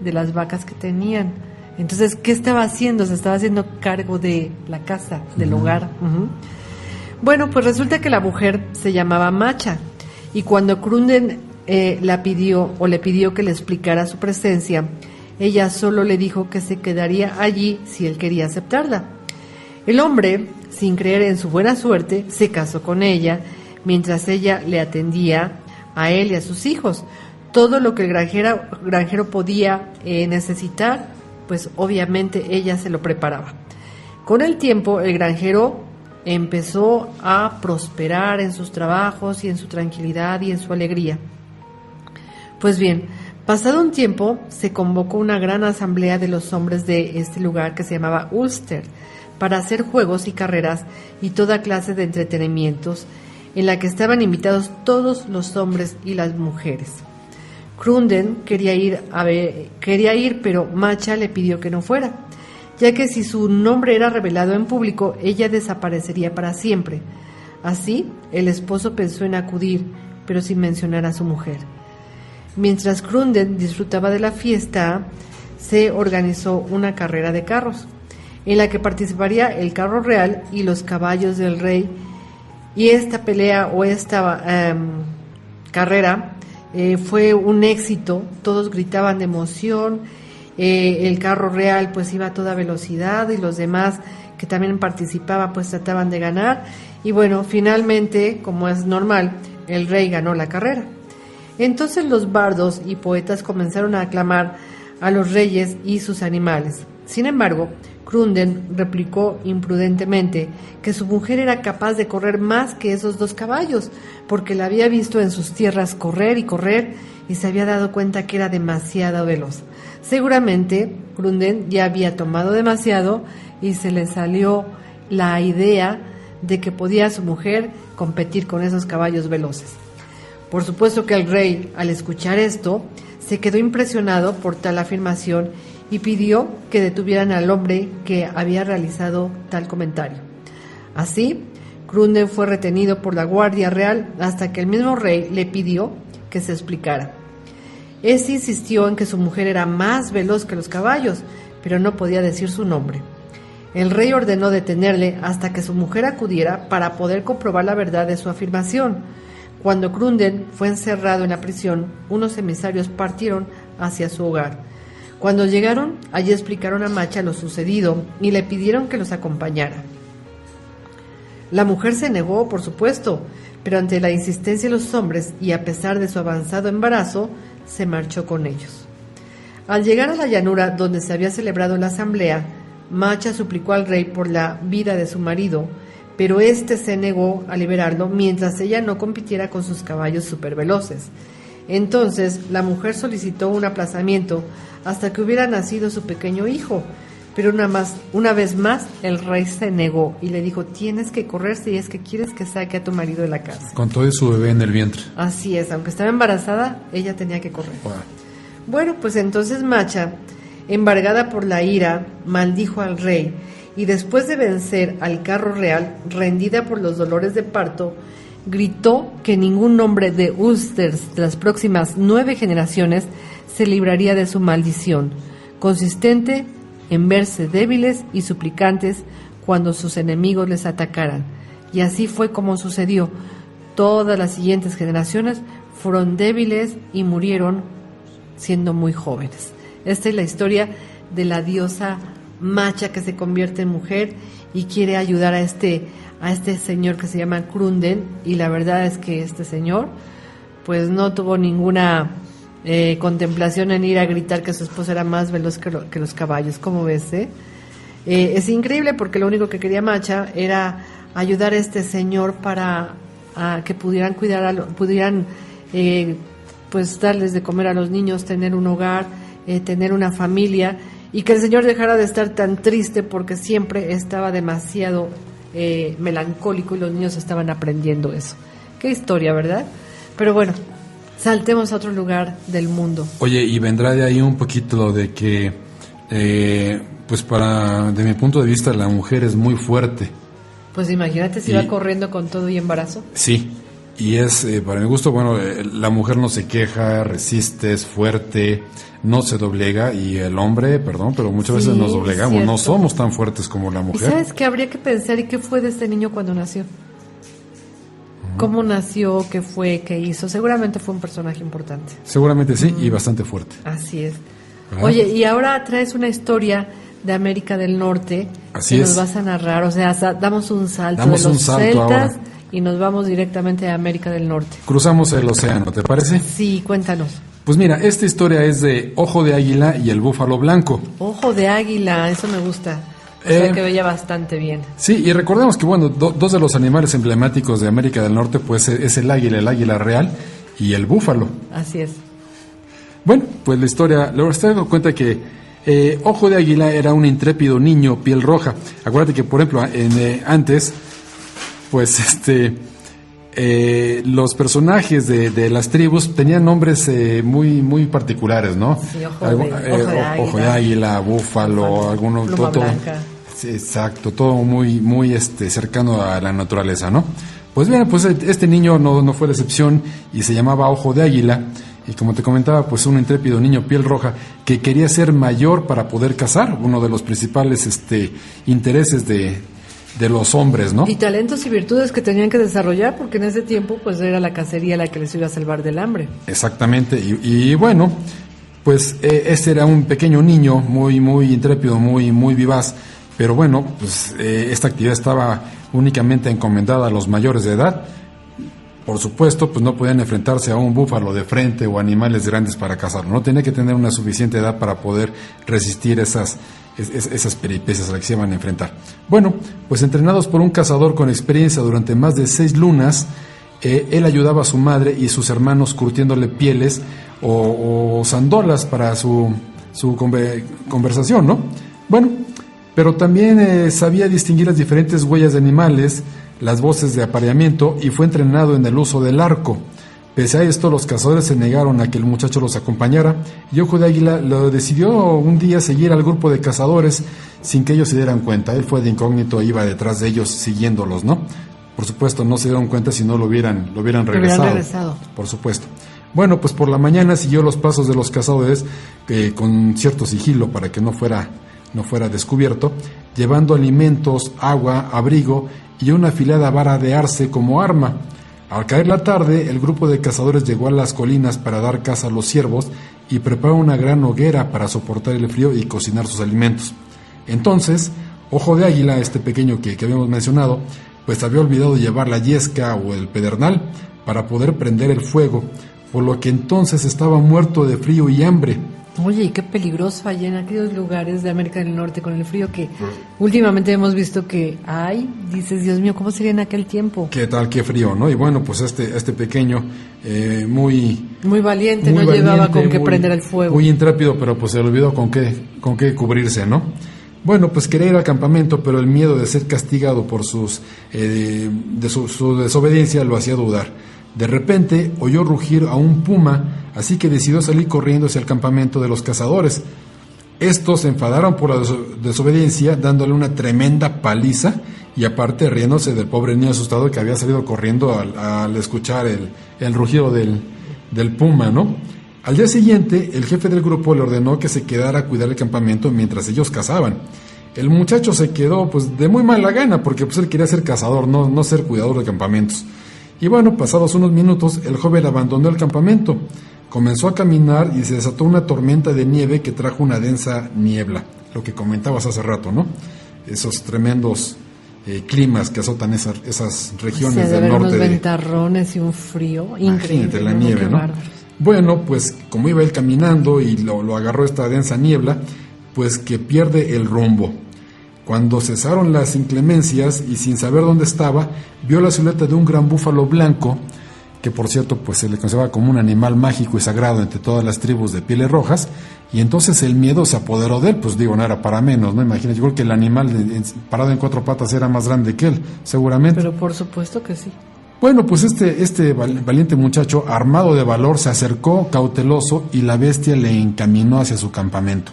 de las vacas que tenían. Entonces, ¿qué estaba haciendo? Se estaba haciendo cargo de la casa, del hogar. Bueno, pues resulta que la mujer se llamaba Macha, y cuando Crunden le pidió que le explicara su presencia, ella solo le dijo que se quedaría allí si él quería aceptarla. El hombre, sin creer en su buena suerte, se casó con ella, mientras ella le atendía a él y a sus hijos. Todo lo que el granjero podía necesitar, pues obviamente ella se lo preparaba. Con el tiempo, el granjero empezó a prosperar en sus trabajos y en su tranquilidad y en su alegría. Pues bien, pasado un tiempo, se convocó una gran asamblea de los hombres de este lugar que se llamaba Ulster, para hacer juegos y carreras y toda clase de entretenimientos, en la que estaban invitados todos los hombres y las mujeres. Crunden quería ir, pero Macha le pidió que no fuera, ya que si su nombre era revelado en público, ella desaparecería para siempre. Así, el esposo pensó en acudir, pero sin mencionar a su mujer. Mientras Crunden disfrutaba de la fiesta, se organizó una carrera de carros, en la que participaría el carro real y los caballos del rey, y esta pelea o esta carrera fue un éxito. Todos gritaban de emoción. El carro real pues iba a toda velocidad y los demás que también participaban pues trataban de ganar, y bueno, finalmente, como es normal, el rey ganó la carrera. Entonces los bardos y poetas comenzaron a aclamar a los reyes y sus animales. Sin embargo, Crunden replicó imprudentemente que su mujer era capaz de correr más que esos 2 caballos, porque la había visto en sus tierras correr y se había dado cuenta que era demasiado veloz. Seguramente Crunden ya había tomado demasiado y se le salió la idea de que podía su mujer competir con esos caballos veloces. Por supuesto que el rey, al escuchar esto, se quedó impresionado por tal afirmación y pidió que detuvieran al hombre que había realizado tal comentario. Así, Crunden fue retenido por la Guardia Real hasta que el mismo rey le pidió que se explicara. Ese insistió en que su mujer era más veloz que los caballos, pero no podía decir su nombre. El rey ordenó detenerle hasta que su mujer acudiera para poder comprobar la verdad de su afirmación. Cuando Crunden fue encerrado en la prisión, unos emisarios partieron hacia su hogar. Cuando llegaron, allí explicaron a Macha lo sucedido y le pidieron que los acompañara. La mujer se negó, por supuesto, pero ante la insistencia de los hombres y a pesar de su avanzado embarazo, se marchó con ellos. Al llegar a la llanura donde se había celebrado la asamblea, Macha suplicó al rey por la vida de su marido, pero éste se negó a liberarlo mientras ella no compitiera con sus caballos superveloces. Entonces la mujer solicitó un aplazamiento hasta que hubiera nacido su pequeño hijo, pero una vez más el rey se negó y le dijo: tienes que correr si es que quieres que saque a tu marido de la casa. Con todo su bebé en el vientre. Así es, aunque estaba embarazada, ella tenía que correr. Wow. Bueno, pues entonces Macha, embargada por la ira, maldijo al rey, y después de vencer al carro real, rendida por los dolores de parto, gritó que ningún hombre de Ulster de las próximas 9 generaciones se libraría de su maldición, consistente en verse débiles y suplicantes cuando sus enemigos les atacaran. Y así fue como sucedió. Todas las siguientes generaciones fueron débiles y murieron siendo muy jóvenes. Esta es la historia de la diosa Macha, que se convierte en mujer y quiere ayudar a este señor que se llama Crunden, y la verdad es que este señor pues no tuvo ninguna contemplación en ir a gritar que su esposa era más veloz que los caballos. ¿Cómo ves? Es increíble, porque lo único que quería Macha era ayudar a este señor para que pudieran pues darles de comer a los niños, tener un hogar, tener una familia, y que el Señor dejara de estar tan triste porque siempre estaba demasiado melancólico y los niños estaban aprendiendo eso. Qué historia, ¿verdad? Pero bueno, saltemos a otro lugar del mundo. Oye, y vendrá de ahí un poquito lo de que, pues de mi punto de vista, la mujer es muy fuerte. Pues imagínate si va corriendo con todo y embarazo. Sí, y es, para mi gusto, bueno, la mujer no se queja, resiste, es fuerte, no se doblega, y el hombre, perdón, pero muchas veces nos doblegamos, cierto. No somos tan fuertes como la mujer. ¿Y sabes qué habría que pensar? ¿Y qué fue de este niño cuando nació? ¿Cómo nació? ¿Qué fue? ¿Qué hizo? Seguramente fue un personaje importante. Seguramente sí, y bastante fuerte. Así es. Oye, y ahora traes una historia de América del Norte. Así que es. Nos vas a narrar, o sea, damos un salto Damos de los un salto celtas ahora. Y nos vamos directamente a América del Norte. Cruzamos el océano, ¿te parece? Sí, cuéntanos. Pues mira, esta historia es de Ojo de Águila y el Búfalo Blanco. Ojo de Águila, eso me gusta. O sea que veía bastante bien. Sí, y recordemos que, bueno, dos de los animales emblemáticos de América del Norte, pues es el águila real y el búfalo. Así es. Bueno, pues la historia, luego usted da cuenta que Ojo de Águila era un intrépido niño, piel roja. Acuérdate que, por ejemplo, antes, pues los personajes de las tribus tenían nombres muy particulares, ¿no? Sí, ojo de águila, búfalo, alguno pluma blanca. Sí, exacto, todo muy cercano a la naturaleza, ¿no? Pues bien, pues este niño no fue la excepción y se llamaba Ojo de Águila, y como te comentaba, pues un intrépido niño piel roja que quería ser mayor para poder cazar, uno de los principales intereses de los hombres, ¿no? Y talentos y virtudes que tenían que desarrollar, porque en ese tiempo pues era la cacería la que les iba a salvar del hambre. Exactamente, y bueno, pues este era un pequeño niño muy intrépido, muy vivaz, pero bueno, pues esta actividad estaba únicamente encomendada a los mayores de edad. Por supuesto, pues no podían enfrentarse a un búfalo de frente o animales grandes para cazarlo, no tenía que tener una suficiente edad para poder resistir esas peripecias a las que se iban a enfrentar. Bueno, pues entrenados por un cazador con experiencia durante más de 6 lunas, él ayudaba a su madre y sus hermanos curtiéndole pieles o sandolas para su conversación, ¿no? Bueno, pero también sabía distinguir las diferentes huellas de animales, las voces de apareamiento, y fue entrenado en el uso del arco. Pese a esto, los cazadores se negaron a que el muchacho los acompañara, y Ojo de Águila lo decidió un día seguir al grupo de cazadores sin que ellos se dieran cuenta. Él fue de incógnito, iba detrás de ellos siguiéndolos, ¿no? Por supuesto, no se dieron cuenta si no lo hubieran regresado. Por supuesto. Bueno, pues por la mañana siguió los pasos de los cazadores con cierto sigilo para que no fuera descubierto, llevando alimentos, agua, abrigo y una afilada vara de arce como arma. Al caer la tarde, el grupo de cazadores llegó a las colinas para dar caza a los ciervos y preparó una gran hoguera para soportar el frío y cocinar sus alimentos. Entonces, Ojo de Águila, este pequeño que habíamos mencionado, pues había olvidado llevar la yesca o el pedernal para poder prender el fuego, por lo que entonces estaba muerto de frío y hambre. Oye, y qué peligroso allá en aquellos lugares de América del Norte con el frío que últimamente hemos visto que hay. Dices, Dios mío, ¿cómo sería en aquel tiempo? ¿Qué tal, qué frío, no? Y bueno, pues este pequeño, muy valiente, no llevaba con qué prender el fuego. Muy intrépido, pero pues se le olvidó con qué cubrirse, ¿no? Bueno, pues quería ir al campamento, pero el miedo de ser castigado por su desobediencia lo hacía dudar. De repente oyó rugir a un puma, así que decidió salir corriendo hacia el campamento de los cazadores. Estos se enfadaron por la desobediencia, dándole una tremenda paliza y aparte riéndose del pobre niño asustado que había salido corriendo al escuchar el rugido del puma, ¿no? Al día siguiente, el jefe del grupo le ordenó que se quedara a cuidar el campamento mientras ellos cazaban. El muchacho se quedó pues de muy mala gana porque pues él quería ser cazador, no ser cuidador de campamentos. Y bueno, pasados unos minutos, el joven abandonó el campamento, comenzó a caminar y se desató una tormenta de nieve que trajo una densa niebla, lo que comentabas hace rato, ¿no? Esos tremendos climas que azotan esas regiones del norte. Unos ventarrones y un frío increíble. Imagínate la nieve, ¿no? Bueno, pues como iba él caminando y lo agarró esta densa niebla, pues que pierde el rumbo. Cuando cesaron las inclemencias y sin saber dónde estaba, vio la silueta de un gran búfalo blanco que por cierto pues se le consideraba como un animal mágico y sagrado entre todas las tribus de pieles rojas, y entonces el miedo se apoderó de él. Pues digo, no era para menos, ¿no? Imagínate, yo creo que el animal parado en 4 patas era más grande que él, seguramente. Pero por supuesto que sí. Bueno, pues este valiente muchacho, armado de valor, se acercó cauteloso y la bestia le encaminó hacia su campamento.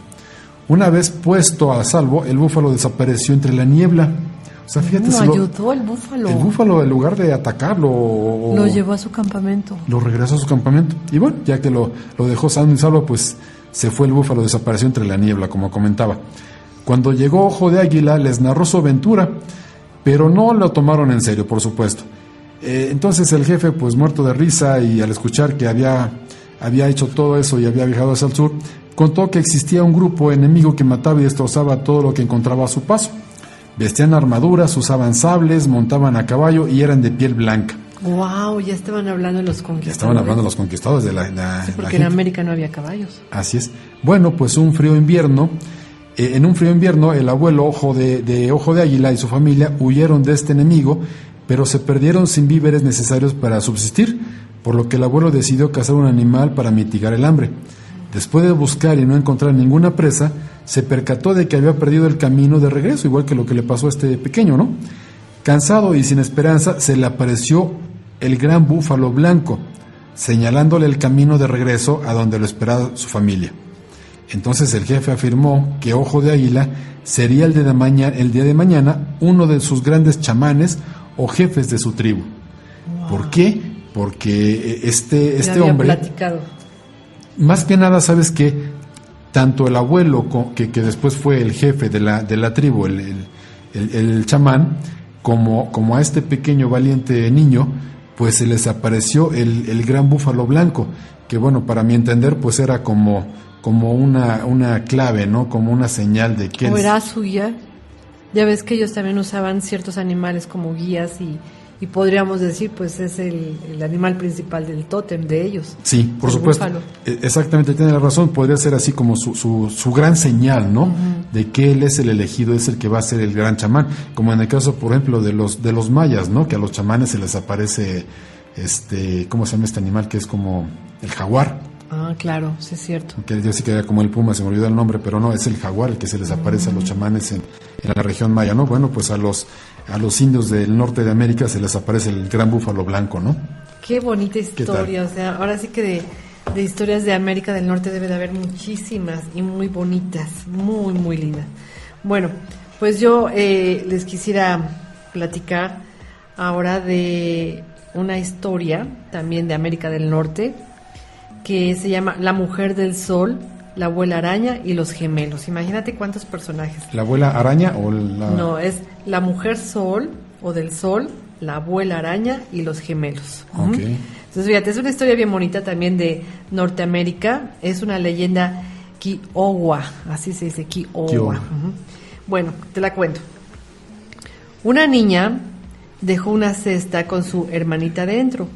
Una vez puesto a salvo, el búfalo desapareció entre la niebla. O sea, fíjate, No, ayudó el búfalo. El búfalo, en lugar de atacarlo, Lo llevó a su campamento. Lo regresó a su campamento. Y bueno, ya que lo dejó sano y salvo, pues se fue el búfalo, desapareció entre la niebla, como comentaba. Cuando llegó Ojo de Águila, les narró su aventura, pero no lo tomaron en serio, por supuesto. Entonces el jefe, pues muerto de risa, y al escuchar que había hecho todo eso y había viajado hacia el sur, contó que existía un grupo enemigo que mataba y destrozaba todo lo que encontraba a su paso. Vestían armaduras, usaban sables, montaban a caballo y eran de piel blanca. Wow, ya estaban hablando de los conquistadores. Estaban hablando de los conquistadores de la sí, porque en América no había caballos. Así es. Bueno, pues en un frío invierno, el abuelo Ojo de Águila y su familia huyeron de este enemigo, pero se perdieron sin víveres necesarios para subsistir, por lo que el abuelo decidió cazar un animal para mitigar el hambre. Después de buscar y no encontrar ninguna presa, se percató de que había perdido el camino de regreso, igual que lo que le pasó a este pequeño, ¿no? Cansado y sin esperanza, se le apareció el gran búfalo blanco, señalándole el camino de regreso a donde lo esperaba su familia. Entonces el jefe afirmó que Ojo de Águila sería el día de mañana uno de sus grandes chamanes o jefes de su tribu. Wow. ¿Por qué? Porque este hombre... platicado. Más que nada, ¿sabes qué? Tanto el abuelo, que después fue el jefe de la tribu, el chamán, como a este pequeño valiente niño, pues se les apareció el gran búfalo blanco, que bueno, para mi entender, pues era como una clave, ¿no? Como una señal de que... ¿O era su guía? Ya ves que ellos también usaban ciertos animales como guías y podríamos decir, pues es el animal principal del tótem de ellos. Sí, por supuesto. Búfalo. Exactamente, tiene la razón. Podría ser así como su gran señal, ¿no? Uh-huh. De que él es el elegido, es el que va a ser el gran chamán. Como en el caso, por ejemplo, de los mayas, ¿no? Que a los chamanes se les aparece, ¿cómo se llama este animal? Que es como el jaguar. Ah, claro, sí es cierto. Que yo sí que era como el puma, se me olvidó el nombre, pero no, es el jaguar el que se les aparece a los chamanes en la región maya, ¿no? Bueno, pues a los indios del norte de América se les aparece el gran búfalo blanco, ¿no? Qué bonita historia, o sea, ahora sí que de historias de América del Norte debe de haber muchísimas y muy bonitas, muy, muy lindas. Bueno, pues yo les quisiera platicar ahora de una historia también de América del Norte, que se llama La Mujer del Sol, la Abuela Araña y los Gemelos. Imagínate cuántos personajes. ¿La Abuela Araña o la...? No, es la Mujer Sol o del Sol, la Abuela Araña y los Gemelos. Okay. Entonces, fíjate, es una historia bien bonita también de Norteamérica. Es una leyenda Kiowa, así se dice, Kiowa. Bueno, te la cuento. Una niña dejó una cesta con su hermanita dentro,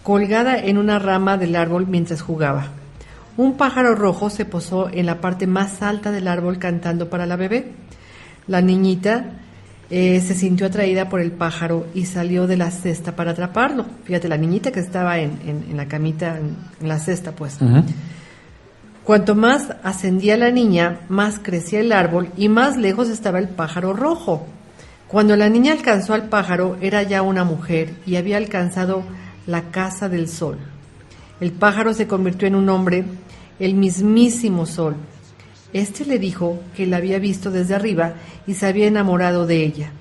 colgada en una rama del árbol mientras jugaba. Un pájaro rojo se posó en la parte más alta del árbol cantando para la bebé. La niñita se sintió atraída por el pájaro y salió de la cesta para atraparlo. Fíjate, la niñita que estaba en la camita, en la cesta, pues. Uh-huh. Cuanto más ascendía la niña, más crecía el árbol y más lejos estaba el pájaro rojo. Cuando la niña alcanzó al pájaro, era ya una mujer y había alcanzado la casa del sol. El pájaro se convirtió en un hombre, el mismísimo sol. Este le dijo que la había visto desde arriba y se había enamorado de ella.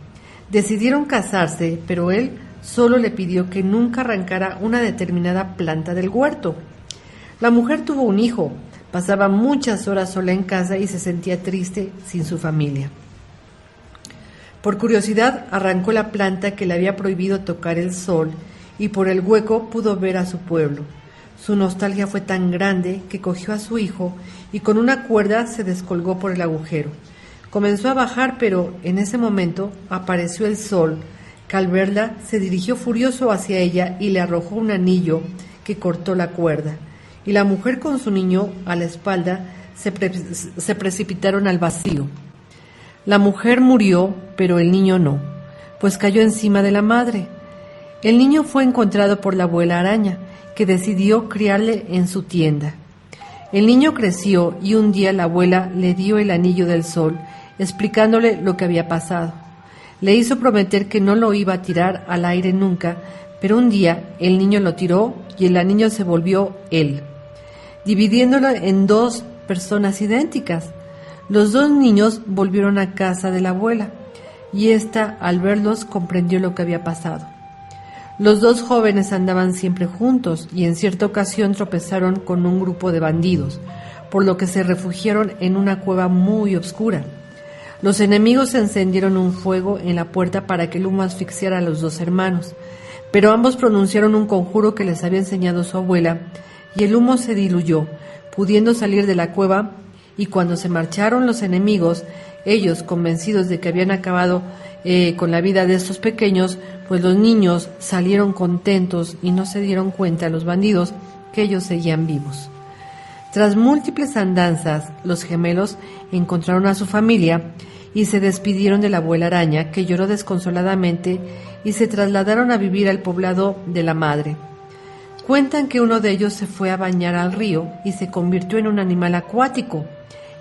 Decidieron casarse, pero él solo le pidió que nunca arrancara una determinada planta del huerto. La mujer tuvo un hijo, pasaba muchas horas sola en casa y se sentía triste sin su familia. Por curiosidad arrancó la planta que le había prohibido tocar el sol y por el hueco pudo ver a su pueblo. Su nostalgia fue tan grande que cogió a su hijo y con una cuerda se descolgó por el agujero. Comenzó a bajar, pero en ese momento apareció el sol, que al verla se dirigió furioso hacia ella y le arrojó un anillo que cortó la cuerda. Y la mujer con su niño a la espalda se precipitaron al vacío. La mujer murió, pero el niño no, pues cayó encima de la madre. El niño fue encontrado por la abuela araña, que decidió criarle en su tienda. El niño creció y un día la abuela le dio el anillo del sol, explicándole lo que había pasado. Le hizo prometer que no lo iba a tirar al aire nunca, pero un día el niño lo tiró y el anillo se volvió él, dividiéndolo en dos personas idénticas. Los dos niños volvieron a casa de la abuela y ésta, al verlos, comprendió lo que había pasado. Los dos jóvenes andaban siempre juntos y en cierta ocasión tropezaron con un grupo de bandidos, por lo que se refugiaron en una cueva muy oscura. Los enemigos encendieron un fuego en la puerta para que el humo asfixiara a los dos hermanos, pero ambos pronunciaron un conjuro que les había enseñado su abuela y el humo se diluyó, pudiendo salir de la cueva, y cuando se marcharon los enemigos, ellos, convencidos de que habían acabado con la vida de estos pequeños, pues los niños salieron contentos y no se dieron cuenta a los bandidos que ellos seguían vivos. Tras múltiples andanzas, los gemelos encontraron a su familia y se despidieron de la abuela araña, que lloró desconsoladamente, y se trasladaron a vivir al poblado de la madre. Cuentan que uno de ellos se fue a bañar al río y se convirtió en un animal acuático.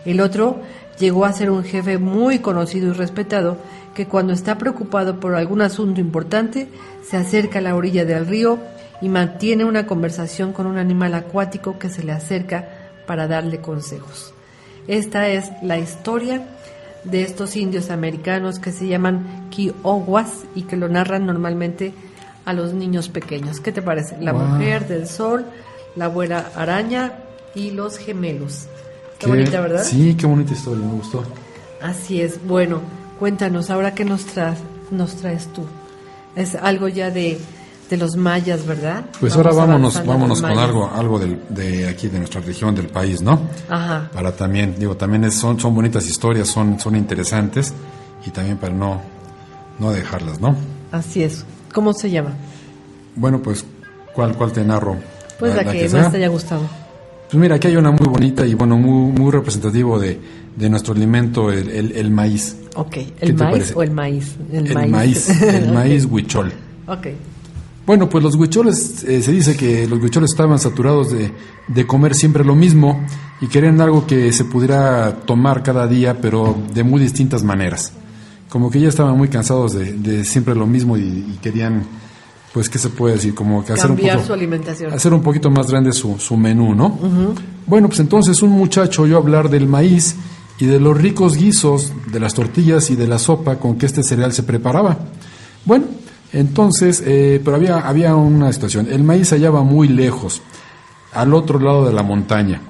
El otro llegó a ser un jefe muy conocido y respetado, que cuando está preocupado por algún asunto importante, se acerca a la orilla del río y mantiene una conversación con un animal acuático que se le acerca para darle consejos. Esta es la historia de estos indios americanos que se llaman Kiowas y que lo narran normalmente a los niños pequeños. ¿Qué te parece? La mujer del sol, la abuela araña y los gemelos. Está bonita, ¿verdad? Sí, qué bonita historia, me gustó. Así es. Bueno, cuéntanos, ahora qué nos traes tú. Es algo ya de los mayas, ¿verdad? Pues ahora vámonos con algo de aquí, de nuestra región, del país, ¿no? Ajá. Para también, también son bonitas historias, son interesantes, y también para no dejarlas, ¿no? Así es. ¿Cómo se llama? Bueno, pues, ¿cuál te narro? Pues la que más te haya gustado. Pues mira, aquí hay una muy bonita y muy representativo de nuestro alimento, el maíz. Ok, ¿el maíz o el maíz? El maíz huichol. Ok. Bueno, pues los huicholes, se dice que los huicholes estaban saturados de comer siempre lo mismo y querían algo que se pudiera tomar cada día, pero de muy distintas maneras. Como que ya estaban muy cansados de siempre lo mismo y querían, pues, ¿qué se puede decir? Como que cambiar su alimentación. Hacer un poquito más grande su menú, ¿no? Uh-huh. Bueno, pues entonces un muchacho oyó hablar del maíz y de los ricos guisos, de las tortillas y de la sopa con que este cereal se preparaba. Bueno, entonces, pero había una situación. El maíz se hallaba muy lejos, al otro lado de la montaña.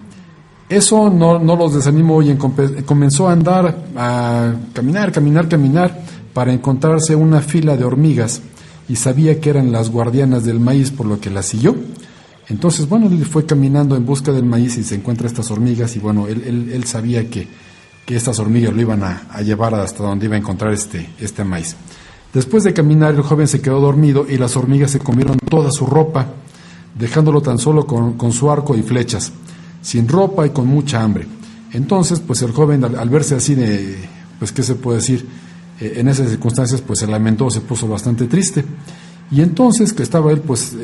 Eso no los desanimó y comenzó a andar, a caminar, para encontrarse una fila de hormigas, y sabía que eran las guardianas del maíz, por lo que las siguió. Entonces, bueno, él fue caminando en busca del maíz y se encuentra estas hormigas, y bueno, él sabía que estas hormigas lo iban a llevar hasta donde iba a encontrar este maíz. Después de caminar, el joven se quedó dormido y las hormigas se comieron toda su ropa, dejándolo tan solo con su arco y flechas, sin ropa y con mucha hambre. Entonces, pues el joven, al verse así pues, ¿qué se puede decir? En esas circunstancias, pues se lamentó, se puso bastante triste. Y entonces, que estaba él, pues,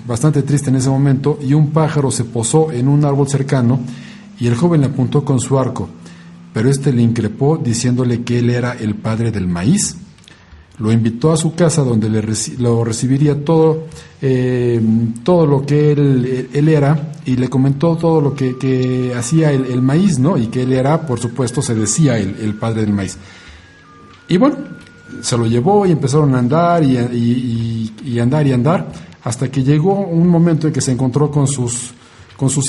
bastante triste en ese momento, y un pájaro se posó en un árbol cercano, y el joven le apuntó con su arco, pero le increpó diciéndole que él era el padre del maíz. Lo invitó a su casa, donde lo recibiría todo lo que él era, y le comentó todo lo que hacía el maíz, ¿no? Y que él era, por supuesto, se decía el padre del maíz. Y bueno, se lo llevó y empezaron a andar y andar, hasta que llegó un momento en que se encontró con sus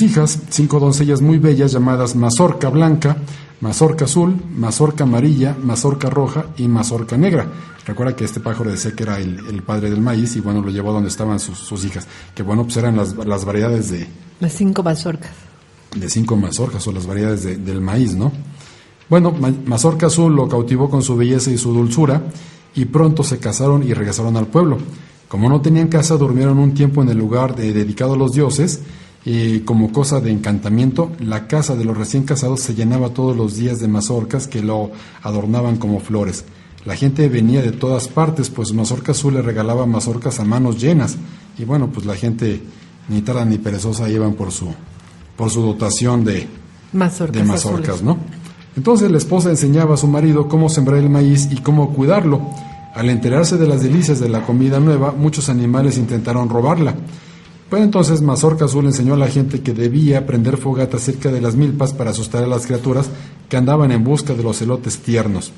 hijas, 5 doncellas muy bellas llamadas Mazorca Blanca, Mazorca Azul, Mazorca Amarilla, Mazorca Roja y Mazorca Negra. Recuerda que este pájaro decía que era el padre del maíz, y bueno, lo llevó donde estaban sus hijas, que bueno, pues eran las variedades de... Las 5 mazorcas. De 5 mazorcas, o las variedades del maíz, ¿no? Bueno, Mazorca Azul lo cautivó con su belleza y su dulzura, y pronto se casaron y regresaron al pueblo. Como no tenían casa, durmieron un tiempo en el lugar dedicado a los dioses, y como cosa de encantamiento, la casa de los recién casados se llenaba todos los días de mazorcas que lo adornaban como flores. La gente venía de todas partes, pues Mazorca Azul le regalaba mazorcas a manos llenas. Y bueno, pues la gente ni tarda ni perezosa iban por su dotación de mazorcas, ¿no? Entonces la esposa enseñaba a su marido cómo sembrar el maíz y cómo cuidarlo. Al enterarse de las delicias de la comida nueva, muchos animales intentaron robarla. Pues entonces Mazorca Azul enseñó a la gente que debía prender fogatas cerca de las milpas para asustar a las criaturas que andaban en busca de los elotes tiernos.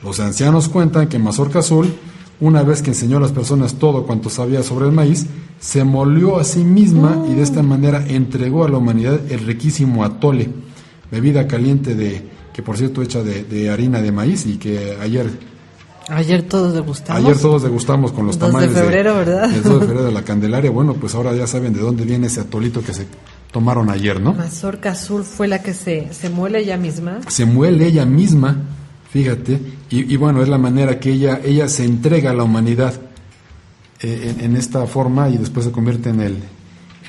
Los ancianos cuentan que Mazorca Azul, una vez que enseñó a las personas todo cuanto sabía sobre el maíz, se molió a sí misma y de esta manera entregó a la humanidad el riquísimo atole, bebida caliente que por cierto hecha de harina de maíz y que Ayer todos degustamos. Ayer todos degustamos con los 2 tamales de febrero, ¿verdad? El 2 de febrero de la Candelaria. Bueno, pues ahora ya saben de dónde viene ese atolito que se tomaron ayer, ¿no? Mazorca Azul fue la que se muele ella misma. Se muele ella misma, fíjate, y bueno, es la manera que ella se entrega a la humanidad en esta forma y después se convierte en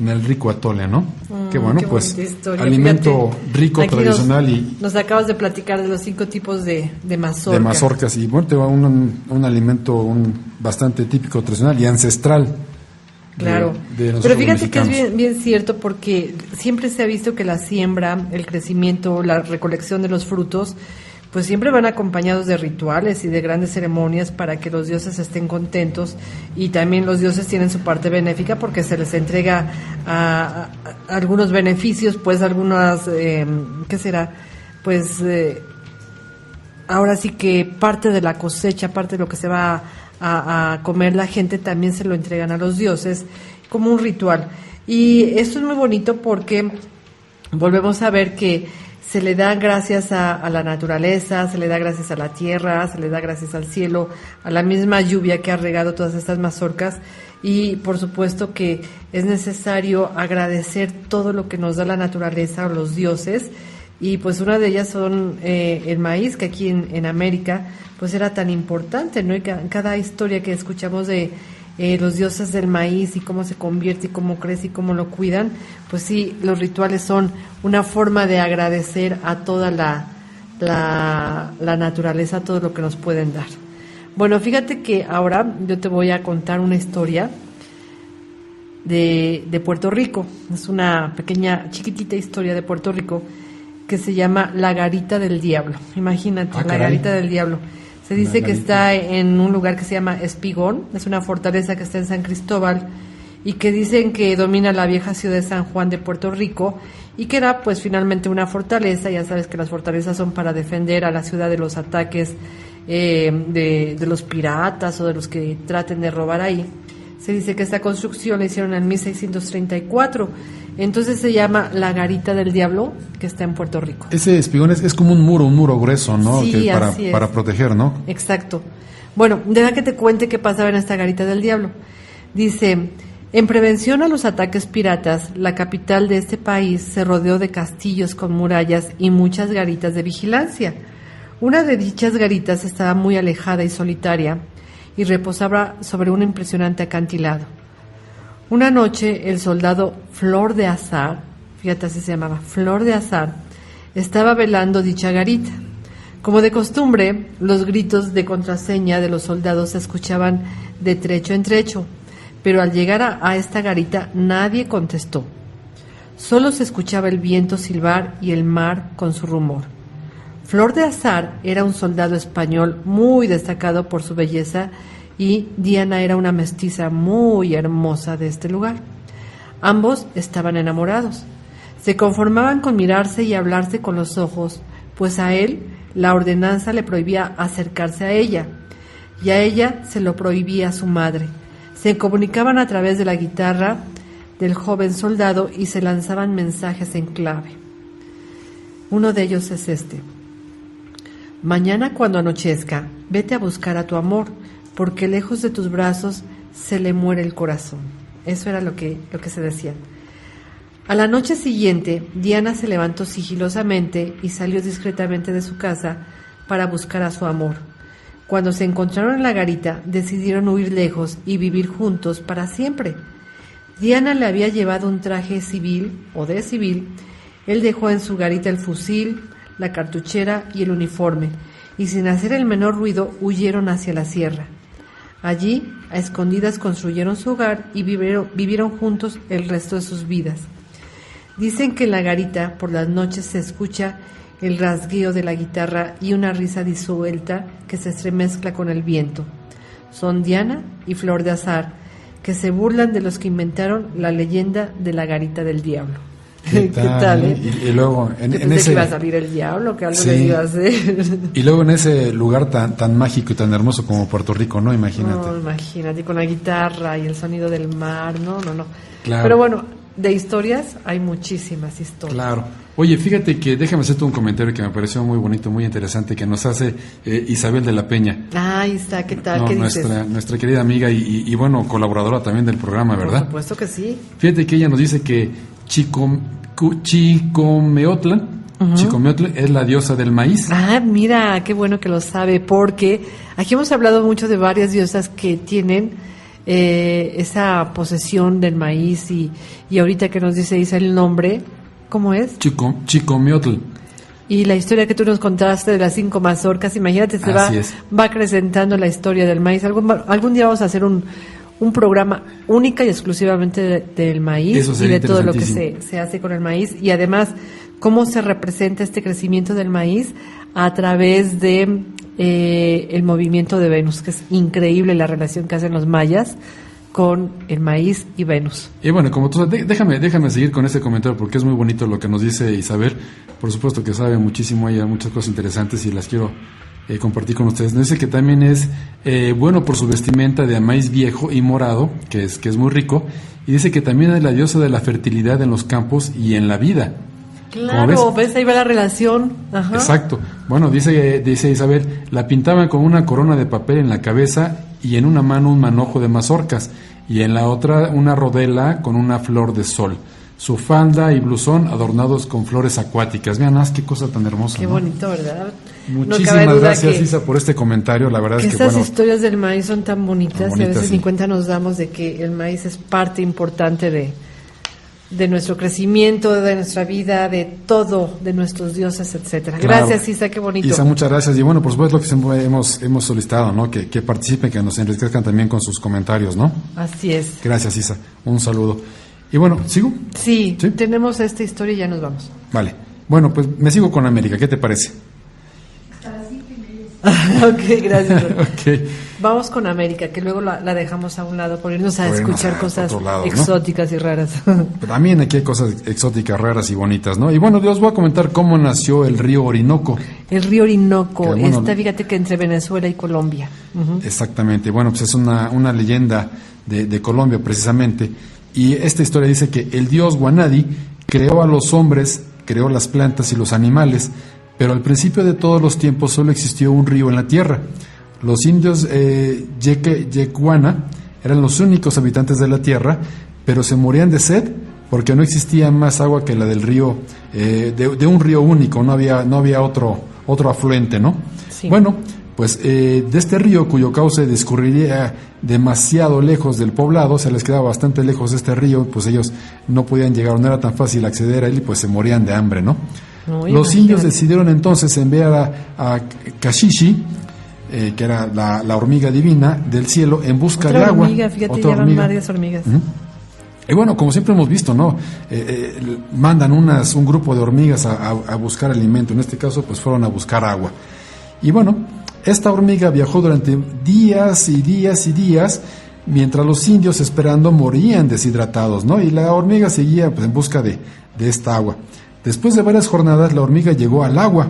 el rico atole, ¿no? Qué bueno, qué pues alimento rico, tradicional nos acabas de platicar de los 5 tipos de mazorca. De mazorcas y bueno, te va un alimento bastante típico, tradicional y ancestral. Claro, pero fíjate mexicanos. Que es bien cierto porque siempre se ha visto que la siembra, el crecimiento, la recolección de los frutos, pues siempre van acompañados de rituales y de grandes ceremonias para que los dioses estén contentos y también los dioses tienen su parte benéfica porque se les entrega a algunos beneficios, pues algunas, ¿qué será? Pues ahora sí que parte de la cosecha, parte de lo que se va a comer la gente también se lo entregan a los dioses como un ritual. Y esto es muy bonito porque volvemos a ver que se le da gracias a la naturaleza, se le da gracias a la tierra, se le da gracias al cielo, a la misma lluvia que ha regado todas estas mazorcas y por supuesto que es necesario agradecer todo lo que nos da la naturaleza o los dioses y pues una de ellas son el maíz, que aquí en América pues era tan importante, ¿no? Y cada historia que escuchamos de los dioses del maíz y cómo se convierte y cómo crece y cómo lo cuidan, pues sí, los rituales son una forma de agradecer a toda la naturaleza, todo lo que nos pueden dar. Bueno, fíjate que ahora yo te voy a contar una historia de Puerto Rico. Es una pequeña, chiquitita historia de Puerto Rico que se llama La Garita del Diablo. Imagínate, La Garita del Diablo. Se dice que está en un lugar que se llama Espigón, es una fortaleza que está en San Cristóbal y que dicen que domina la vieja ciudad de San Juan de Puerto Rico y que era pues finalmente una fortaleza. Ya sabes que las fortalezas son para defender a la ciudad de los ataques de los piratas o de los que traten de robar ahí. Se dice que esta construcción la hicieron en 1634. Entonces se llama La Garita del Diablo, que está en Puerto Rico. Ese espigón es como un muro grueso, ¿no? Sí, que para proteger, ¿no? Exacto. Bueno, deja que te cuente qué pasaba en esta Garita del Diablo. Dice, en prevención a los ataques piratas, la capital de este país se rodeó de castillos con murallas y muchas garitas de vigilancia. Una de dichas garitas estaba muy alejada y solitaria y reposaba sobre un impresionante acantilado. Una noche el soldado Flor de Azar, fíjate así se llamaba, Flor de Azar, estaba velando dicha garita. Como de costumbre, los gritos de contraseña de los soldados se escuchaban de trecho en trecho, pero al llegar a esta garita nadie contestó. Solo se escuchaba el viento silbar y el mar con su rumor. Flor de Azar era un soldado español muy destacado por su belleza y Diana era una mestiza muy hermosa de este lugar. Ambos estaban enamorados. Se conformaban con mirarse y hablarse con los ojos, pues a él la ordenanza le prohibía acercarse a ella, y a ella se lo prohibía a su madre. Se comunicaban a través de la guitarra del joven soldado y se lanzaban mensajes en clave. Uno de ellos es este: mañana cuando anochezca, vete a buscar a tu amor, porque lejos de tus brazos se le muere el corazón. Eso era lo que se decía. A la noche siguiente, Diana se levantó sigilosamente y salió discretamente de su casa para buscar a su amor. Cuando se encontraron en la garita, decidieron huir lejos y vivir juntos para siempre. Diana le había llevado un traje civil o de civil. Él dejó en su garita el fusil, la cartuchera y el uniforme, y sin hacer el menor ruido huyeron hacia la sierra. Allí, a escondidas, construyeron su hogar y vivieron juntos el resto de sus vidas. Dicen que en la garita por las noches se escucha el rasgueo de la guitarra y una risa disuelta que se entremezcla con el viento. Son Diana y Flor de Azar, que se burlan de los que inventaron la leyenda de la garita del diablo. ¿Qué tal? Y luego en ese que iba a salir el diablo, que algo sí, le iba a hacer. Y luego en ese lugar tan mágico y tan hermoso como Puerto Rico, ¿no? Imagínate. No, imagínate, con la guitarra y el sonido del mar, no. Claro. Pero bueno, de historias hay muchísimas historias. Claro. Oye, fíjate que déjame hacerte un comentario que me pareció muy bonito, muy interesante, que nos hace Isabel de la Peña. Ahí está, ¿qué tal? ¿Qué dices? Nuestra querida amiga y bueno, colaboradora también del programa, ¿verdad? Por supuesto que sí. Fíjate que ella nos dice que Chicomeotl es la diosa del maíz. Ah, mira, qué bueno que lo sabe, porque aquí hemos hablado mucho de varias diosas que tienen esa posesión del maíz y ahorita que nos dice el nombre, ¿cómo es? Chicomeotl. Y la historia que tú nos contaste de las 5 mazorcas, imagínate, va acrecentando la historia del maíz. Algún día vamos a hacer un programa única y exclusivamente del maíz y de todo lo que se hace con el maíz, y además cómo se representa este crecimiento del maíz a través de el movimiento de Venus, que es increíble la relación que hacen los mayas con el maíz y Venus. Y bueno, como tú sabes, déjame seguir con este comentario porque es muy bonito lo que nos dice Isabel. Por supuesto que sabe muchísimo, hay muchas cosas interesantes y las quiero compartir con ustedes. Nos dice que también es bueno por su vestimenta de maíz viejo y morado, que es muy rico, y dice que también es la diosa de la fertilidad en los campos y en la vida. Claro, ¿ves? Ahí va la relación. Ajá. Exacto. Bueno, dice Isabel, la pintaban con una corona de papel en la cabeza y en una mano un manojo de mazorcas y en la otra una rodela con una flor de sol. Su falda y blusón adornados con flores acuáticas. Vean, qué cosa tan hermosa. Qué bonito, ¿verdad? Muchísimas gracias, Isa, por este comentario. La verdad es que estas historias del maíz son tan bonitas y a veces ni cuenta nos damos de que el maíz es parte importante de nuestro crecimiento, de nuestra vida, de todo, de nuestros dioses, etcétera. Claro. Gracias, Isa, qué bonito. Isa, muchas gracias. Y bueno, por supuesto lo que siempre hemos solicitado, ¿no? Que participen, que nos enriquezcan también con sus comentarios, ¿no? Así es. Gracias, Isa. Un saludo. Y bueno, ¿sigo? Sí, tenemos esta historia y ya nos vamos. Vale. Bueno, pues me sigo con América. ¿Qué te parece? Ok, gracias. Okay. Vamos con América, que luego la dejamos a un lado por irnos a escuchar cosas lado, exóticas, ¿no? Y raras. También aquí hay cosas exóticas, raras y bonitas, ¿no? Y bueno, yo os voy a comentar cómo nació el río Orinoco. El río Orinoco, fíjate que entre Venezuela y Colombia. Uh-huh. Exactamente. Bueno, pues es una leyenda de Colombia precisamente. Y esta historia dice que el dios Guanadi creó a los hombres, creó las plantas y los animales, pero al principio de todos los tiempos solo existió un río en la tierra. Los indios Yecuana eran los únicos habitantes de la tierra, pero se morían de sed porque no existía más agua que la del río, de un río único, no había otro afluente, ¿no? Sí. Bueno, pues de este río cuyo cauce discurriría demasiado lejos del poblado, se les quedaba bastante lejos este río, pues ellos no podían llegar, no era tan fácil acceder a él y pues se morían de hambre, ¿no? Los indios decidieron entonces enviar a Kashishi, que era la hormiga divina del cielo, en busca de agua. Fíjate, llevan varias hormigas. Uh-huh. Y bueno, como siempre hemos visto, ¿no? Mandan un grupo de hormigas a buscar alimento. En este caso, pues fueron a buscar agua. Y bueno, esta hormiga viajó durante días y días y días, mientras los indios esperando morían deshidratados, ¿no? Y la hormiga seguía pues, en busca de esta agua. Después de varias jornadas, la hormiga llegó al agua.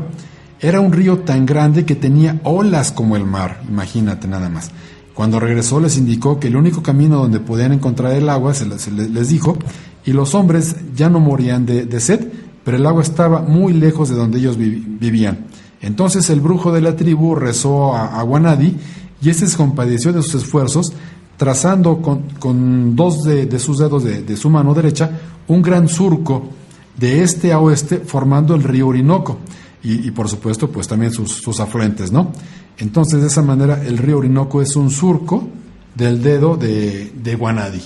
Era un río tan grande que tenía olas como el mar, imagínate nada más. Cuando regresó les indicó que el único camino donde podían encontrar el agua, les dijo, y los hombres ya no morían de sed, pero el agua estaba muy lejos de donde ellos vivían. Entonces el brujo de la tribu rezó a Guanadi, y este se compadeció de sus esfuerzos, trazando con dos de sus dedos de su mano derecha un gran surco de este a oeste, formando el río Orinoco. Y por supuesto, pues también sus afluentes, ¿no? Entonces, de esa manera, el río Orinoco es un surco del dedo de Guanadi.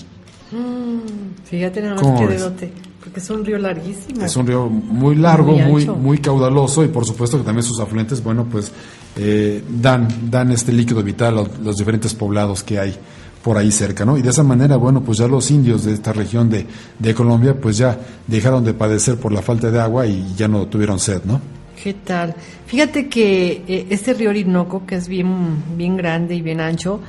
Fíjate nada más que dedote, porque es un río larguísimo. Es un río muy largo, muy muy caudaloso, y por supuesto que también sus afluentes, bueno, pues dan este líquido vital a los diferentes poblados que hay por ahí cerca, ¿no? Y de esa manera, bueno, pues ya los indios de esta región de Colombia, pues ya dejaron de padecer por la falta de agua y ya no tuvieron sed, ¿no? ¿Qué tal? Fíjate que este río Orinoco, que es bien grande y bien ancho,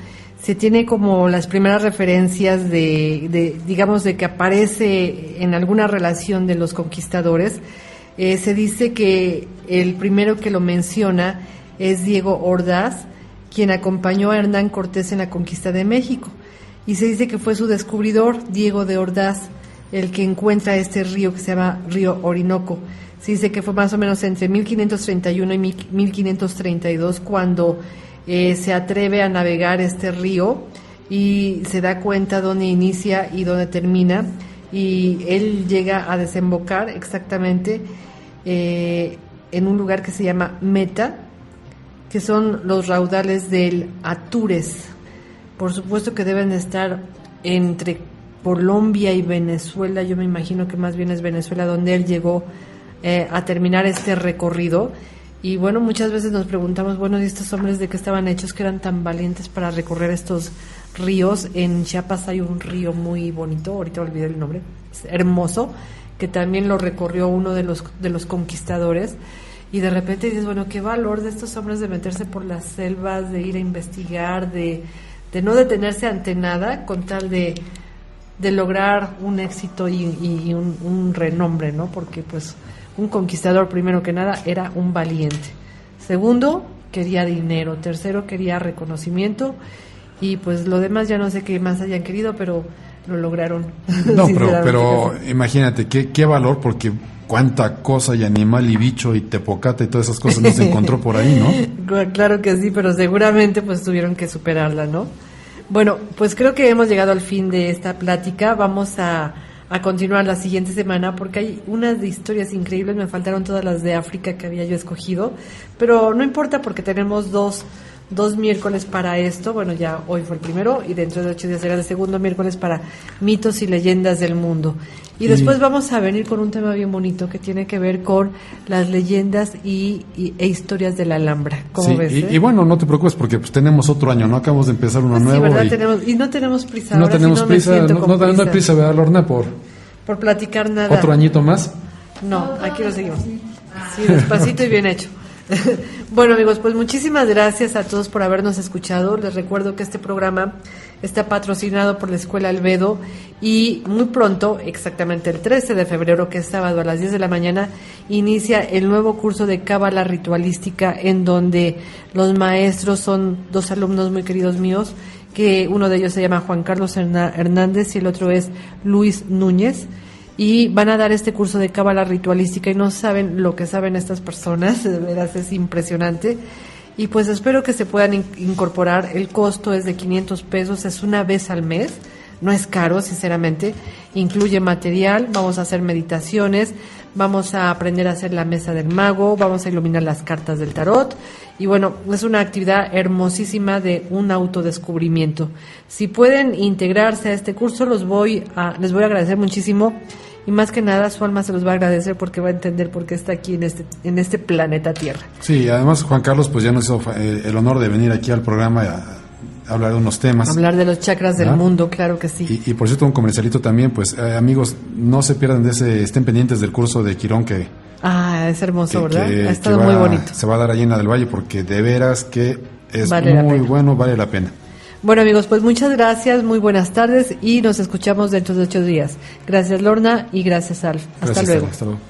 se tiene como las primeras referencias digamos, de que aparece en alguna relación de los conquistadores. Se dice que el primero que lo menciona es Diego Ordaz, quien acompañó a Hernán Cortés en la conquista de México. Y se dice que fue su descubridor, Diego de Ordaz, el que encuentra este río que se llama río Orinoco. Se dice que fue más o menos entre 1531 y 1532 cuando se atreve a navegar este río y se da cuenta dónde inicia y dónde termina. Y él llega a desembocar exactamente en un lugar que se llama Meta, que son los raudales del Atures. Por supuesto que deben de estar entre Colombia y Venezuela. Yo me imagino que más bien es Venezuela donde él llegó a terminar este recorrido. Y bueno, muchas veces nos preguntamos, bueno, ¿y estos hombres de qué estaban hechos, que eran tan valientes para recorrer estos ríos? En Chiapas hay un río muy bonito, ahorita olvidé el nombre, es hermoso, que también lo recorrió uno de los conquistadores. Y de repente dices, bueno, qué valor de estos hombres de meterse por las selvas, de ir a investigar, de no detenerse ante nada con tal de lograr un éxito y un renombre, ¿no? Porque pues un conquistador, primero que nada, era un valiente. Segundo, quería dinero. Tercero, quería reconocimiento. Y pues lo demás ya no sé qué más hayan querido, pero lo lograron. No, pero imagínate, qué valor, porque cuánta cosa y animal y bicho y tepocata y todas esas cosas no se encontró por ahí, ¿no? Claro que sí, pero seguramente pues tuvieron que superarla, ¿no? Bueno, pues creo que hemos llegado al fin de esta plática. Vamos a continuar la siguiente semana porque hay unas de historias increíbles. Me faltaron todas las de África que había yo escogido, pero no importa porque tenemos dos miércoles para esto. Bueno, ya hoy fue el primero y dentro de 8 días será el segundo miércoles para mitos y leyendas del mundo. Y después vamos a venir con un tema bien bonito que tiene que ver con las leyendas e historias de la Alhambra. ¿Cómo sí, ves? Y bueno, no te preocupes porque pues tenemos otro año, ¿no? Acabamos de empezar uno nuevo. Sí, ¿verdad? Y no tenemos prisa. No tenemos prisa, no hay prisa, ¿verdad, Lorna? Por platicar nada. ¿Otro añito más? No, aquí lo seguimos. Sí, despacito y bien hecho. Bueno, amigos, pues muchísimas gracias a todos por habernos escuchado. Les recuerdo que este programa está patrocinado por la Escuela Albedo y muy pronto, exactamente el 13 de febrero, que es sábado a las 10 de la mañana, inicia el nuevo curso de Cábala Ritualística, en donde los maestros son 2 alumnos muy queridos míos, que uno de ellos se llama Juan Carlos Hernández y el otro es Luis Núñez. Y van a dar este curso de cábala ritualística y no saben lo que saben estas personas, de veras es impresionante. Y pues espero que se puedan incorporar. El costo es de 500 pesos, es una vez al mes, no es caro, sinceramente. Incluye material, vamos a hacer meditaciones, vamos a aprender a hacer la mesa del mago, vamos a iluminar las cartas del tarot. Y bueno, es una actividad hermosísima de un autodescubrimiento. Si pueden integrarse a este curso, les voy a agradecer muchísimo. Y más que nada, su alma se los va a agradecer porque va a entender por qué está aquí en este planeta Tierra. Sí, además Juan Carlos pues ya nos hizo el honor de venir aquí al programa a hablar de unos temas. Hablar de los chakras del mundo, claro que sí. Y por cierto, un comercialito también, pues amigos, no se pierdan estén pendientes del curso de Quirón que... es hermoso, ¿verdad? Ha estado muy bonito. Se va a dar allí en la del Valle porque de veras que es vale muy bueno, vale la pena. Bueno, amigos, pues muchas gracias, muy buenas tardes y nos escuchamos dentro de 8 días. Gracias, Lorna, y gracias, Alf. Hasta luego. Hasta luego.